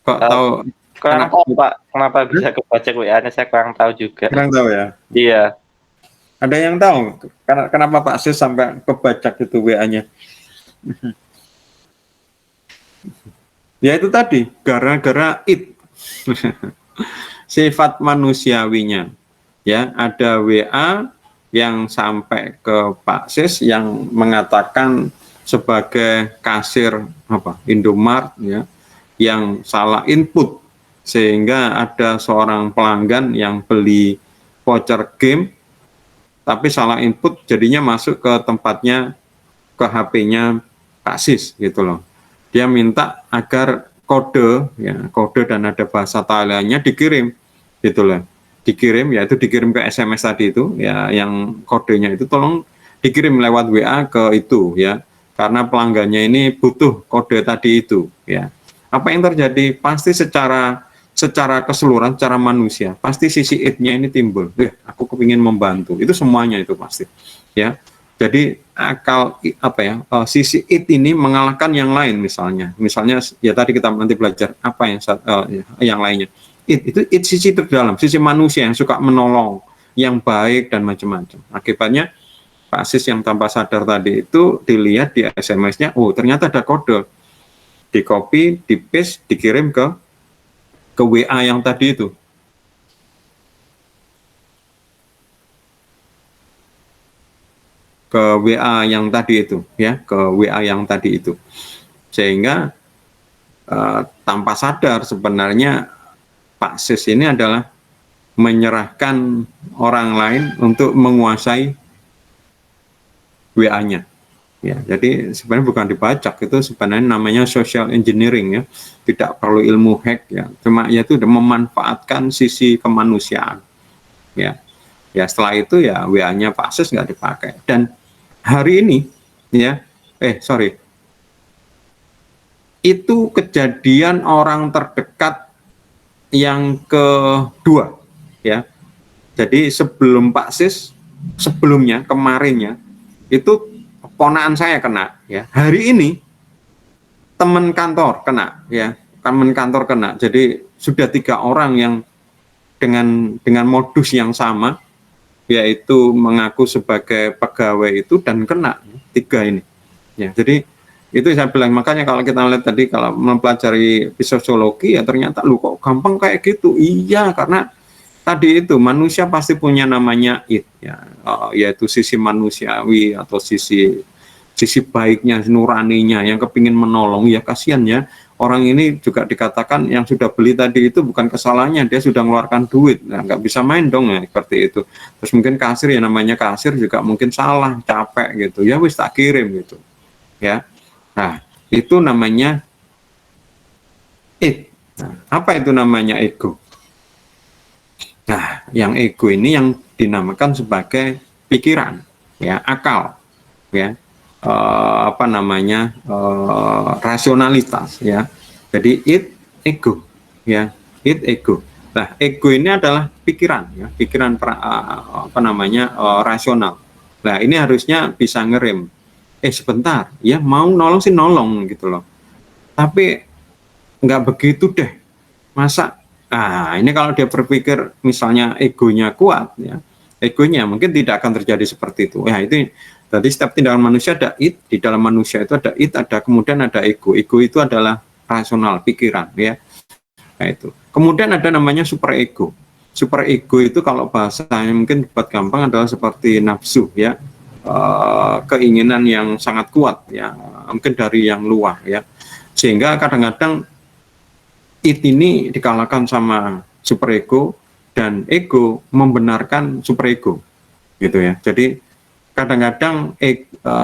Kok tahu? Kurang tahu Pak, kenapa bisa kebajak WA-nya, saya kurang tahu juga. Kurang tahu ya? Iya. Ada yang tahu kenapa Pak Sis sampai kebajak itu WA-nya? Ya itu tadi, gara-gara id. Sifat manusiawinya. Ya, ada WA yang sampai ke Pak Sis yang mengatakan sebagai kasir Indomart ya, yang salah input sehingga ada seorang pelanggan yang beli voucher game tapi salah input, jadinya masuk ke tempatnya, ke HP-nya Pak Sis gitu loh. Dia minta agar kode dan ada bahasa Thailandnya dikirim gitu loh. Dikirim, yaitu dikirim ke SMS tadi itu ya, yang kodenya itu tolong dikirim lewat WA ke itu ya, karena pelanggannya ini butuh kode tadi itu ya. Apa yang terjadi? Pasti secara keseluruhan, secara manusia, pasti sisi id-nya ini timbul. Aku kepingin membantu. Itu semuanya itu pasti. Ya. Jadi akal sisi id ini mengalahkan yang lain misalnya. Misalnya ya tadi kita nanti belajar apa yang lainnya. Itu sisi terdalam, sisi manusia yang suka menolong, yang baik dan macam-macam. Akibatnya Pak Sis yang tanpa sadar tadi itu dilihat di SMS-nya, ternyata ada kode. Di copy, di paste, dikirim ke WA yang tadi itu. ke WA yang tadi itu, ya, ke WA yang tadi itu, sehingga tanpa sadar sebenarnya Pak Sis ini adalah menyerahkan orang lain untuk menguasai WA-nya. Ya, jadi sebenarnya bukan dibajak, itu sebenarnya namanya social engineering, ya. Tidak perlu ilmu hack, ya. Cuma ya itu memanfaatkan sisi kemanusiaan. Ya. Ya setelah itu ya WA-nya Pak Sis nggak dipakai. Dan hari ini ya, itu kejadian orang terdekat yang kedua, ya. Jadi sebelum Pak Sis, sebelumnya kemarinnya itu ponakan saya kena, ya. Hari ini teman kantor kena, ya. Teman kantor kena. Jadi sudah 3 orang yang dengan modus yang sama, yaitu mengaku sebagai pegawai itu dan kena 3 ini. Ya, jadi itu saya bilang, makanya kalau kita lihat tadi kalau mempelajari sosiologi ya ternyata lu kok gampang kayak gitu. Iya, karena tadi itu manusia pasti punya namanya id, ya, yaitu sisi manusiawi atau sisi baiknya, nuraninya yang kepingin menolong. Ya kasihan ya, orang ini juga dikatakan yang sudah beli tadi itu bukan kesalahannya, dia sudah mengeluarkan duit, nah, nggak bisa main dong ya seperti itu. Terus mungkin kasir, ya namanya kasir juga mungkin salah, capek gitu, ya wis tak kirim gitu, ya. Nah itu namanya id. Nah, apa itu namanya ego? Nah yang ego ini yang dinamakan sebagai pikiran, ya, akal, ya. Rasionalitas, ya. Jadi ego, ya, ego. Nah, ego ini adalah pikiran, ya, pikiran rasional. Nah, ini harusnya bisa ngerem. Sebentar, ya, mau nolong sih nolong gitu loh. Tapi nggak begitu deh. Masa? Ini kalau dia berpikir misalnya egonya kuat, ya, egonya mungkin tidak akan terjadi seperti itu. Ya, itu. Jadi setiap tindakan manusia ada id, di dalam manusia itu ada id, kemudian ada ego. Ego itu adalah rasional, pikiran, ya. Nah, itu. Kemudian ada namanya super ego. Super ego itu kalau bahasanya mungkin buat gampang adalah seperti nafsu, ya. Keinginan yang sangat kuat, ya. Mungkin dari yang luar, ya. Sehingga kadang-kadang id ini dikalahkan sama super ego dan ego membenarkan super ego. Gitu ya. Jadi kadang-kadang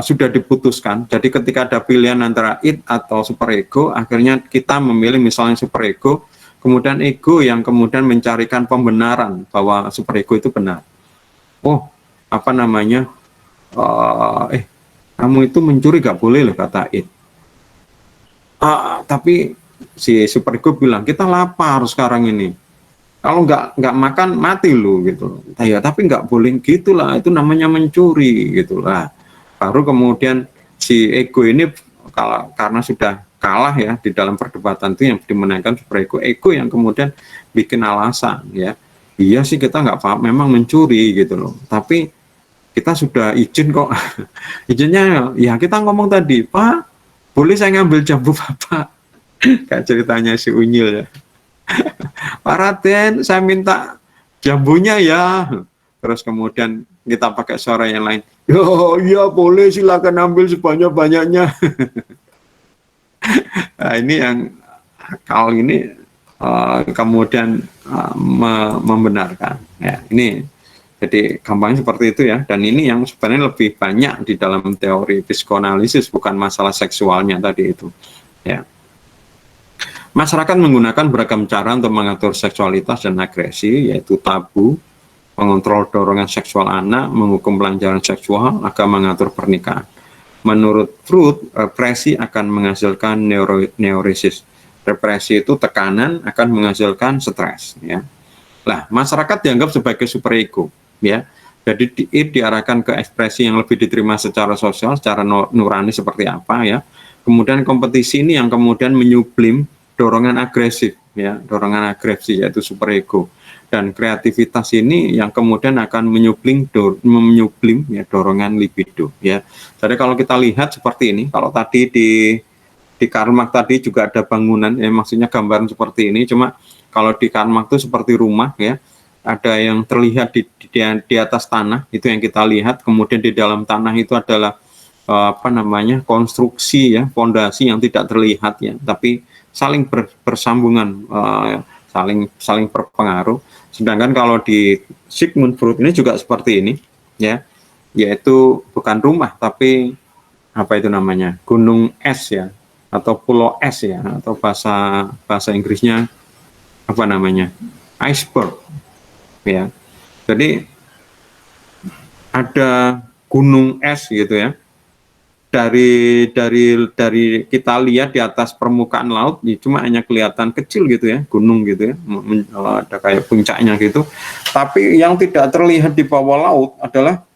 sudah diputuskan. Jadi ketika ada pilihan antara id atau super ego, akhirnya kita memilih misalnya super ego, kemudian ego yang kemudian mencarikan pembenaran bahwa super ego itu benar. Kamu itu mencuri gak boleh loh, kata id. Tapi si super ego bilang, kita lapar sekarang ini. Kalau nggak makan mati lu gitu. Ya tapi nggak boleh gitulah, itu namanya mencuri gitulah. Baru kemudian si ego ini karena sudah kalah ya di dalam perdebatan itu yang dimenangkan super ego yang kemudian bikin alasan, ya. Iya sih kita nggak paham, memang mencuri gitu loh. Tapi kita sudah izin kok. Izinnya ya kita ngomong tadi, Pak, boleh saya ngambil jambu Bapak? Kayak ceritanya si Unyil, ya. Pak Raden, saya minta jambunya ya. Terus kemudian kita pakai suara yang lain. Iya boleh, silakan ambil sebanyak-banyaknya. Nah, ini yang akal ini kemudian membenarkan. Ya, ini jadi gampangnya seperti itu ya. Dan ini yang sebenarnya lebih banyak di dalam teori psikoanalisis, bukan masalah seksualnya tadi itu. Ya. Masyarakat menggunakan beragam cara untuk mengatur seksualitas dan agresi, yaitu tabu, mengontrol dorongan seksual anak, menghukum pelanggaran seksual, agar mengatur pernikahan. Menurut Freud, represi akan menghasilkan neurosis. Represi itu tekanan akan menghasilkan stres. Ya. Nah, masyarakat dianggap sebagai superego, ya. Jadi diarahkan ke ekspresi yang lebih diterima secara sosial, secara nurani seperti apa, ya. Kemudian kompetisi ini yang kemudian menyublim dorongan agresif, ya, dorongan agresi yaitu superego, dan kreativitas ini yang kemudian akan menyublim ya dorongan libido, ya. Jadi kalau kita lihat seperti ini, kalau tadi di Karl Marx tadi juga ada bangunan, ya, maksudnya gambaran seperti ini, cuma kalau di Karl Marx itu seperti rumah, ya. ada yang terlihat di atas tanah, itu yang kita lihat. Kemudian di dalam tanah itu adalah konstruksi ya, fondasi yang tidak terlihat ya, tapi saling bersambungan, saling berpengaruh. Sedangkan kalau di Sigmund Freud ini juga seperti ini ya, yaitu bukan rumah tapi gunung es ya, atau pulau es ya, atau bahasa Inggrisnya iceberg ya. Jadi ada gunung es gitu ya, dari kita lihat di atas permukaan laut ya, cuma hanya kelihatan kecil gitu ya, gunung gitu ya, ada kayak puncaknya gitu. Tapi yang tidak terlihat di bawah laut adalah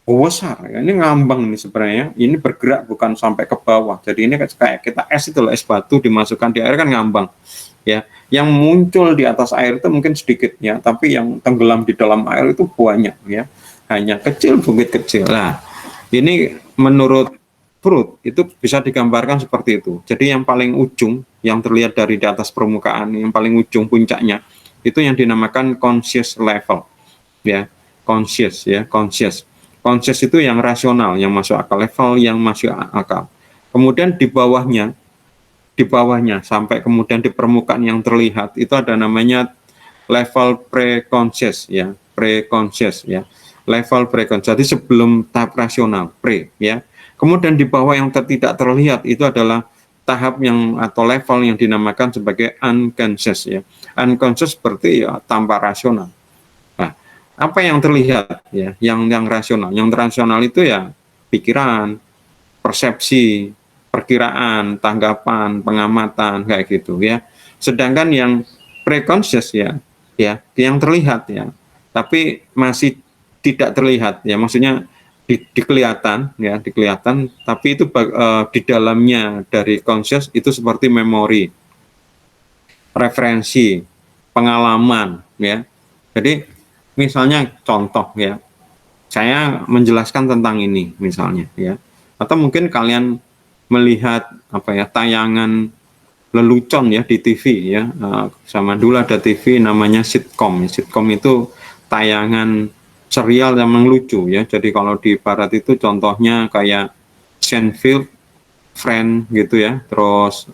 besar ya. Ini ngambang nih sebenarnya, ini bergerak bukan sampai ke bawah. Jadi ini kayak kita es itu loh, es batu dimasukkan di air kan ngambang ya. Yang muncul di atas air itu mungkin sedikit ya, tapi yang tenggelam di dalam air itu banyak ya, hanya kecil, bukit kecil. Nah, ini menurut Freud itu bisa digambarkan seperti itu. Jadi yang paling ujung yang terlihat dari di atas permukaan, yang paling ujung puncaknya itu yang dinamakan conscious level ya, conscious ya, conscious itu yang rasional, yang masuk akal, level yang masuk akal. Kemudian di bawahnya sampai kemudian di permukaan yang terlihat itu ada namanya level pre-conscious ya, level pre-conscious. Jadi sebelum tahap rasional, pre ya. Kemudian di bawah yang tidak terlihat itu adalah tahap yang atau level yang dinamakan sebagai unconscious ya. Unconscious berarti ya tanpa rasional. Nah, apa yang terlihat ya, yang rasional. Yang rasional itu ya pikiran, persepsi, perkiraan, tanggapan, pengamatan kayak gitu ya. Sedangkan yang pre-conscious ya yang terlihat ya, tapi masih tidak terlihat ya, maksudnya dikelihatan, tapi itu di dalamnya dari conscious itu seperti memori, referensi, pengalaman ya. Jadi misalnya contoh ya, saya menjelaskan tentang ini misalnya ya, atau mungkin kalian melihat tayangan lelucon ya di TV ya, sama dulu ada TV namanya sitcom. Sitcom itu tayangan serial yang lucu ya. Jadi kalau di barat itu contohnya kayak Seinfeld, Friends gitu ya, terus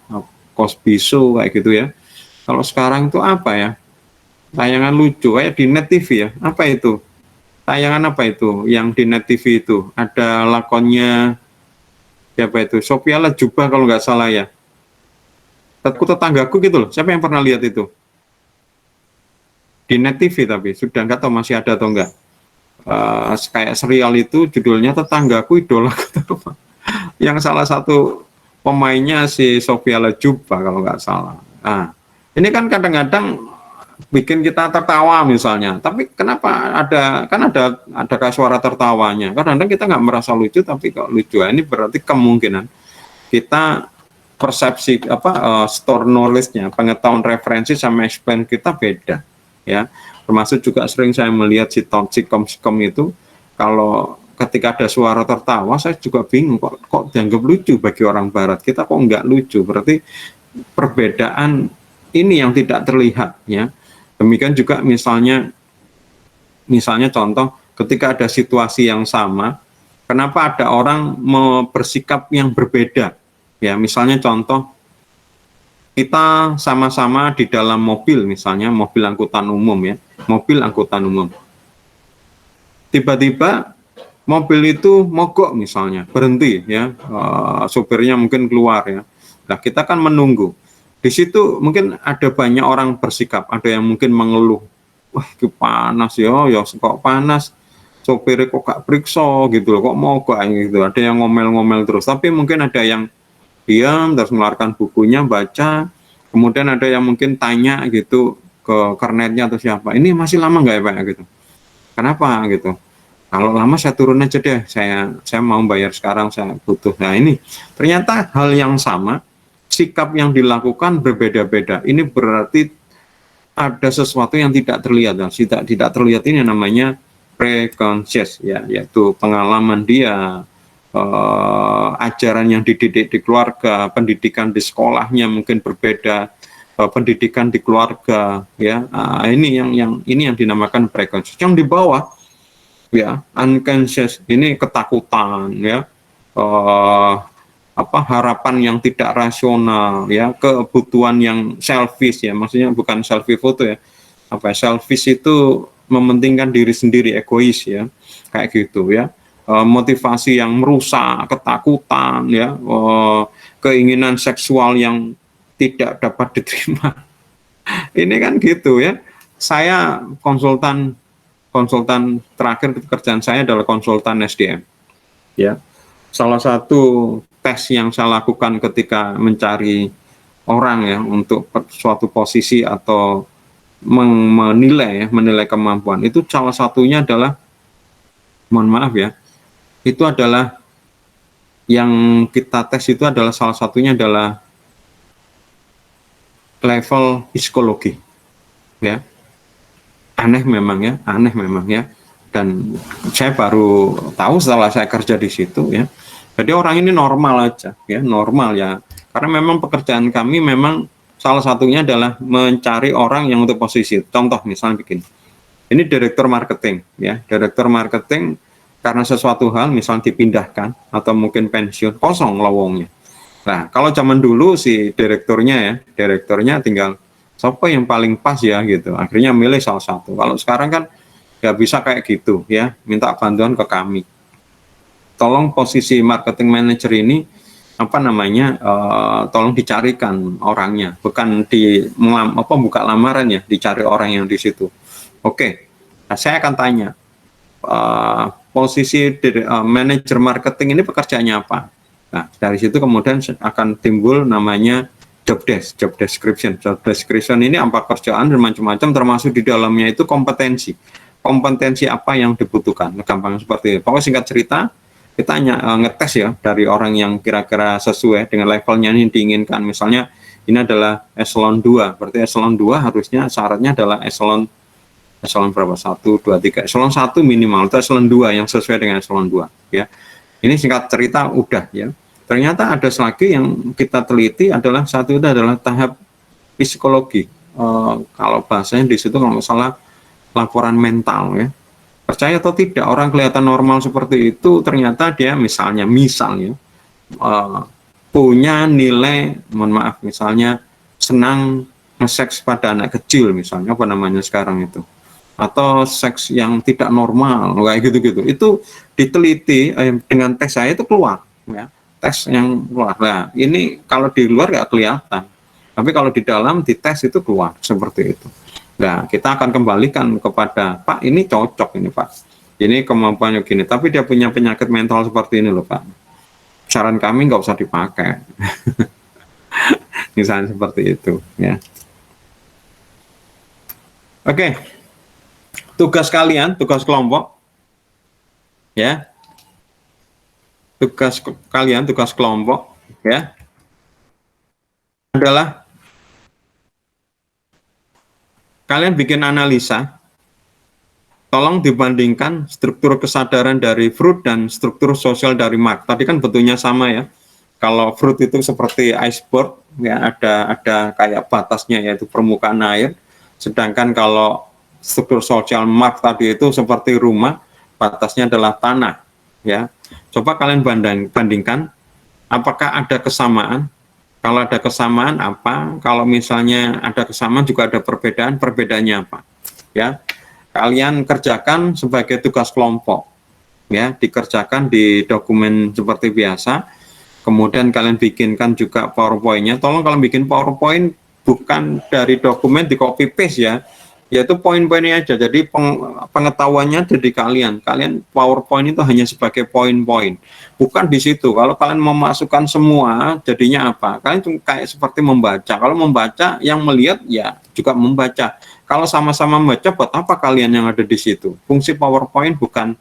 Cosby Show kayak gitu ya. Kalau sekarang itu apa ya, tayangan lucu kayak di Net TV ya, apa itu, tayangan apa itu yang di Net TV itu, ada lakonnya siapa itu, Sophia Latjuba kalau nggak salah ya, tetanggaku gitu loh. Siapa yang pernah lihat itu di Net TV? Tapi sudah nggak tahu masih ada atau enggak. Kayak serial itu judulnya Tetanggaku Idolaku, yang salah satu pemainnya si Sophia Latjuba kalau nggak salah. Nah, ini kan kadang-kadang bikin kita tertawa misalnya, tapi kenapa ada kayak suara tertawanya? Kadang-kadang kita nggak merasa lucu, tapi kok lucu. Ini berarti kemungkinan kita persepsi store knowledge-nya, pengetahuan referensi sama explain kita beda ya. Termasuk juga sering saya melihat sitcom itu, kalau ketika ada suara tertawa saya juga bingung, kok dianggap lucu bagi orang barat, kita kok nggak lucu. Berarti perbedaan ini yang tidak terlihat ya. Demikian juga misalnya contoh ketika ada situasi yang sama, kenapa ada orang bersikap yang berbeda ya. Misalnya contoh, kita sama-sama di dalam mobil, misalnya mobil angkutan umum ya, tiba-tiba mobil itu mogok misalnya, berhenti ya, sopirnya mungkin keluar ya. Nah, kita kan menunggu. Di situ mungkin ada banyak orang bersikap, ada yang mungkin mengeluh, wah itu panas ya kok panas, sopirnya kok gak periksa gitu loh, kok mogok gitu. Ada yang ngomel-ngomel terus, tapi mungkin ada yang diam terus mengeluarkan bukunya baca, kemudian ada yang mungkin tanya gitu ke kernetnya atau siapa, ini masih lama nggak ya Pak gitu, kenapa gitu, kalau lama saya turun aja deh, saya mau bayar sekarang, saya butuh. Nah, ini ternyata hal yang sama, sikap yang dilakukan berbeda-beda. Ini berarti ada sesuatu yang tidak terlihat. Nah, tidak terlihat ini namanya pre-conscious ya, yaitu pengalaman dia, ajaran yang dididik di keluarga, pendidikan di sekolahnya mungkin berbeda, pendidikan di keluarga, ya. Ini yang dinamakan preconscious. Yang di bawah, ya, unconscious, ini ketakutan, ya, harapan yang tidak rasional, ya, kebutuhan yang selfish, ya, maksudnya bukan selfish foto, ya, selfish itu mementingkan diri sendiri, egois, ya, kayak gitu, ya. Motivasi yang merusak, ketakutan, ya, keinginan seksual yang tidak dapat diterima. Ini kan gitu, ya. Saya konsultan terakhir pekerjaan saya adalah konsultan SDM, ya. Salah satu tes yang saya lakukan ketika mencari orang, ya, untuk suatu posisi atau menilai kemampuan, itu salah satunya adalah, mohon maaf, ya, itu adalah yang kita tes itu adalah salah satunya adalah level psikologi, ya. Aneh memang, ya. Dan saya baru tahu setelah saya kerja di situ, ya. Jadi orang ini normal aja, ya, normal, ya. Karena memang pekerjaan kami memang salah satunya adalah mencari orang yang untuk posisi. Contoh misalnya begini. Ini direktur marketing, ya. Direktur marketing karena sesuatu hal misalnya dipindahkan atau mungkin pensiun, kosong lowongnya. Nah, kalau zaman dulu si direkturnya tinggal siapa yang paling pas, ya, gitu. Akhirnya milih salah satu. Kalau sekarang kan nggak bisa kayak gitu, ya. Minta bantuan ke kami. Tolong posisi marketing manager ini tolong dicarikan orangnya, bukan buka lamaran, ya, dicari orang yang di situ. Oke. Nah, saya akan tanya posisi manajer marketing ini pekerjaannya apa? Nah, dari situ kemudian akan timbul namanya job description. Job description ini apa kerjaan dan macam-macam, termasuk di dalamnya itu kompetensi apa yang dibutuhkan. Gampang seperti itu. Pokoknya singkat cerita, kita hanya ngetes, ya, dari orang yang kira-kira sesuai dengan levelnya yang diinginkan. Misalnya ini adalah eselon 2, berarti eselon 2 harusnya syaratnya adalah eselon berapa? 1, 2, 3. Eselon 1 minimal, itu eselon 2 yang sesuai dengan eselon 2, ya. Ini singkat cerita udah, ya. Ternyata ada lagi yang kita teliti adalah satu itu adalah tahap psikologi. Kalau bahasanya di situ kalau nggak salah laporan mental, ya. Percaya atau tidak, orang kelihatan normal seperti itu ternyata dia misalnya punya nilai, mohon maaf, misalnya senang nge-seks pada anak kecil misalnya, apa namanya sekarang itu, atau seks yang tidak normal kayak gitu-gitu. Itu diteliti dengan tes saya itu keluar, ya, tes yang keluar. Nah, ini kalau di luar nggak kelihatan, tapi kalau di dalam di tes itu keluar seperti itu. Nah, kita akan kembalikan kepada Pak, ini cocok ini Pak, ini kemampuannya gini, tapi dia punya penyakit mental seperti ini loh Pak, saran kami nggak usah dipakai. Misalnya seperti itu, ya. Oke. Tugas kalian, tugas kelompok, ya. Tugas kalian, tugas kelompok, ya, adalah kalian bikin analisa. Tolong dibandingkan struktur kesadaran dari Freud dan struktur sosial dari Marx. Tadi kan bentuknya sama, ya. Kalau Freud itu seperti iceberg, ya, ada kayak batasnya, yaitu permukaan air. Sedangkan kalau struktur sosial Marx tadi itu seperti rumah, batasnya adalah tanah, ya. Coba kalian bandingkan, apakah ada kesamaan? Kalau ada kesamaan apa? Kalau misalnya ada kesamaan juga ada perbedaan, perbedaannya apa? Ya, kalian kerjakan sebagai tugas kelompok, ya, dikerjakan di dokumen seperti biasa. Kemudian kalian bikinkan juga PowerPoint-nya. Tolong kalian bikin PowerPoint bukan dari dokumen di copy paste, ya, yaitu poin-poinnya aja. Jadi pengetahuannya jadi kalian PowerPoint itu hanya sebagai poin-poin, bukan di situ. Kalau kalian memasukkan semua, jadinya apa? Kalian cuma kayak seperti membaca. Kalau membaca, yang melihat ya juga membaca. Kalau sama-sama membaca, buat apa kalian yang ada di situ? Fungsi PowerPoint bukan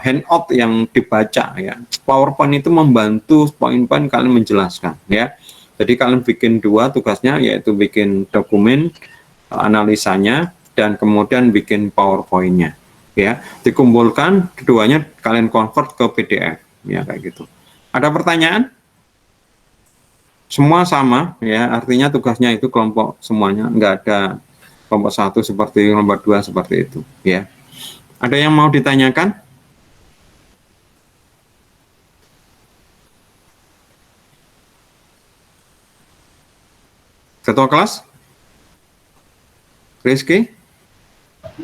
handout yang dibaca, ya. PowerPoint itu membantu poin-poin kalian menjelaskan, ya. Jadi kalian bikin dua tugasnya, yaitu bikin dokumen analisanya dan kemudian bikin PowerPoint-nya, ya. Dikumpulkan keduanya, kalian convert ke PDF, ya, kayak gitu. Ada pertanyaan? semua sama ya, artinya tugasnya itu kelompok semuanya, nggak ada kelompok 1 seperti kelompok 2 seperti itu ya. Ada yang mau ditanyakan? Ketua kelas? Rizky?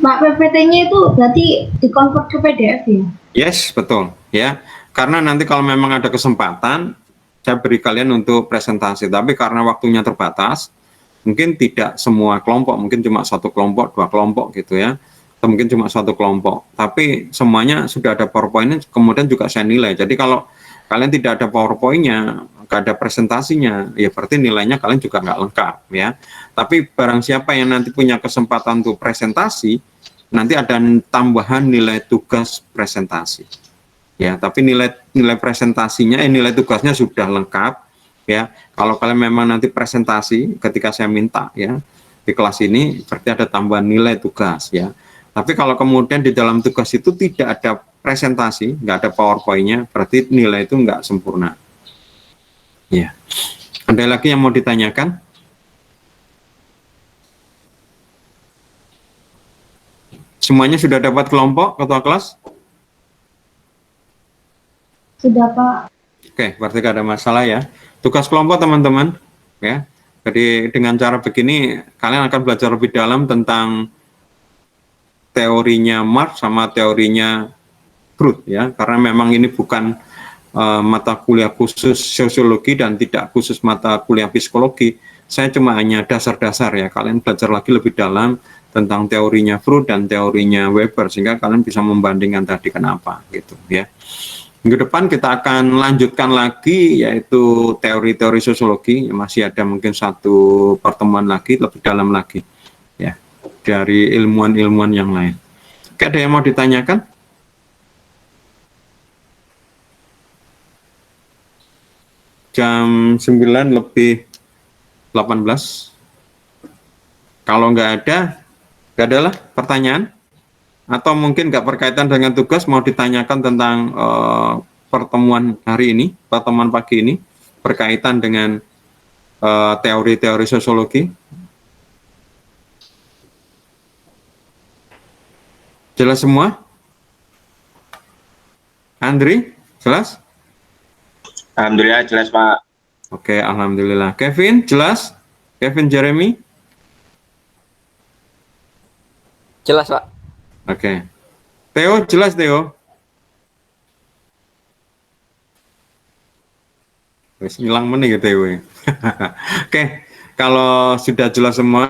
Pak, PPT-nya itu berarti dikonvert ke PDF ya? Yes, betul ya. Karena nanti kalau memang ada kesempatan, saya beri kalian untuk presentasi. Tapi karena waktunya terbatas, mungkin tidak semua kelompok, mungkin cuma 1 kelompok, 2 kelompok gitu ya. Atau mungkin cuma 1 kelompok. Tapi semuanya sudah ada PowerPoint-nya, kemudian juga saya nilai. Jadi kalau kalian tidak ada PowerPoint-nya, nggak ada presentasinya, ya berarti nilainya kalian juga nggak lengkap ya. Tapi barang siapa yang nanti punya kesempatan untuk presentasi, nanti ada tambahan nilai tugas presentasi ya. Tapi nilai presentasinya, nilai tugasnya sudah lengkap ya. Kalau kalian memang nanti presentasi ketika saya minta ya di kelas ini, berarti ada tambahan nilai tugas ya. Tapi kalau kemudian di dalam tugas itu tidak ada presentasi, nggak ada PowerPoint-nya, berarti nilai itu nggak sempurna. Ya. Ada lagi yang mau ditanyakan? Semuanya sudah dapat kelompok, ketua kelas? Sudah, Pak. Oke, berarti nggak ada masalah ya. Tugas kelompok teman-teman, ya. Jadi dengan cara begini, kalian akan belajar lebih dalam tentang teorinya Marx sama teorinya Freud ya. Karena memang ini bukan mata kuliah khusus sosiologi dan tidak khusus mata kuliah psikologi. Saya cuma hanya dasar-dasar ya. Kalian belajar lagi lebih dalam tentang teorinya Freud dan teorinya Weber sehingga kalian bisa membandingkan tadi kenapa gitu ya. Minggu depan kita akan lanjutkan lagi yaitu teori-teori sosiologi. Masih ada mungkin 1 pertemuan lagi lebih dalam lagi ya dari ilmuwan-ilmuwan yang lain. Oke, ada yang mau ditanyakan? Jam 9 lebih 18. Kalau nggak ada lah pertanyaan, atau mungkin nggak berkaitan dengan tugas, mau ditanyakan tentang pertemuan hari ini, pertemuan pagi ini, berkaitan dengan teori-teori sosiologi. Jelas semua? Andri, jelas? Alhamdulillah jelas, Pak. Oke, alhamdulillah. Kevin, jelas? Kevin Jeremy? Jelas, Pak. Oke. Theo, jelas Theo? Wes hilang meneh ya Theo. Oke, kalau sudah jelas semua,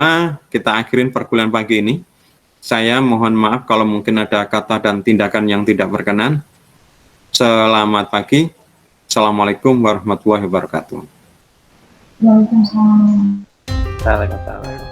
kita akhirin perkuliahan pagi ini. Saya mohon maaf kalau mungkin ada kata dan tindakan yang tidak berkenan. Selamat pagi. Assalamualaikum warahmatullahi wabarakatuh. Waalaikumsalam. Waalaikumsalam.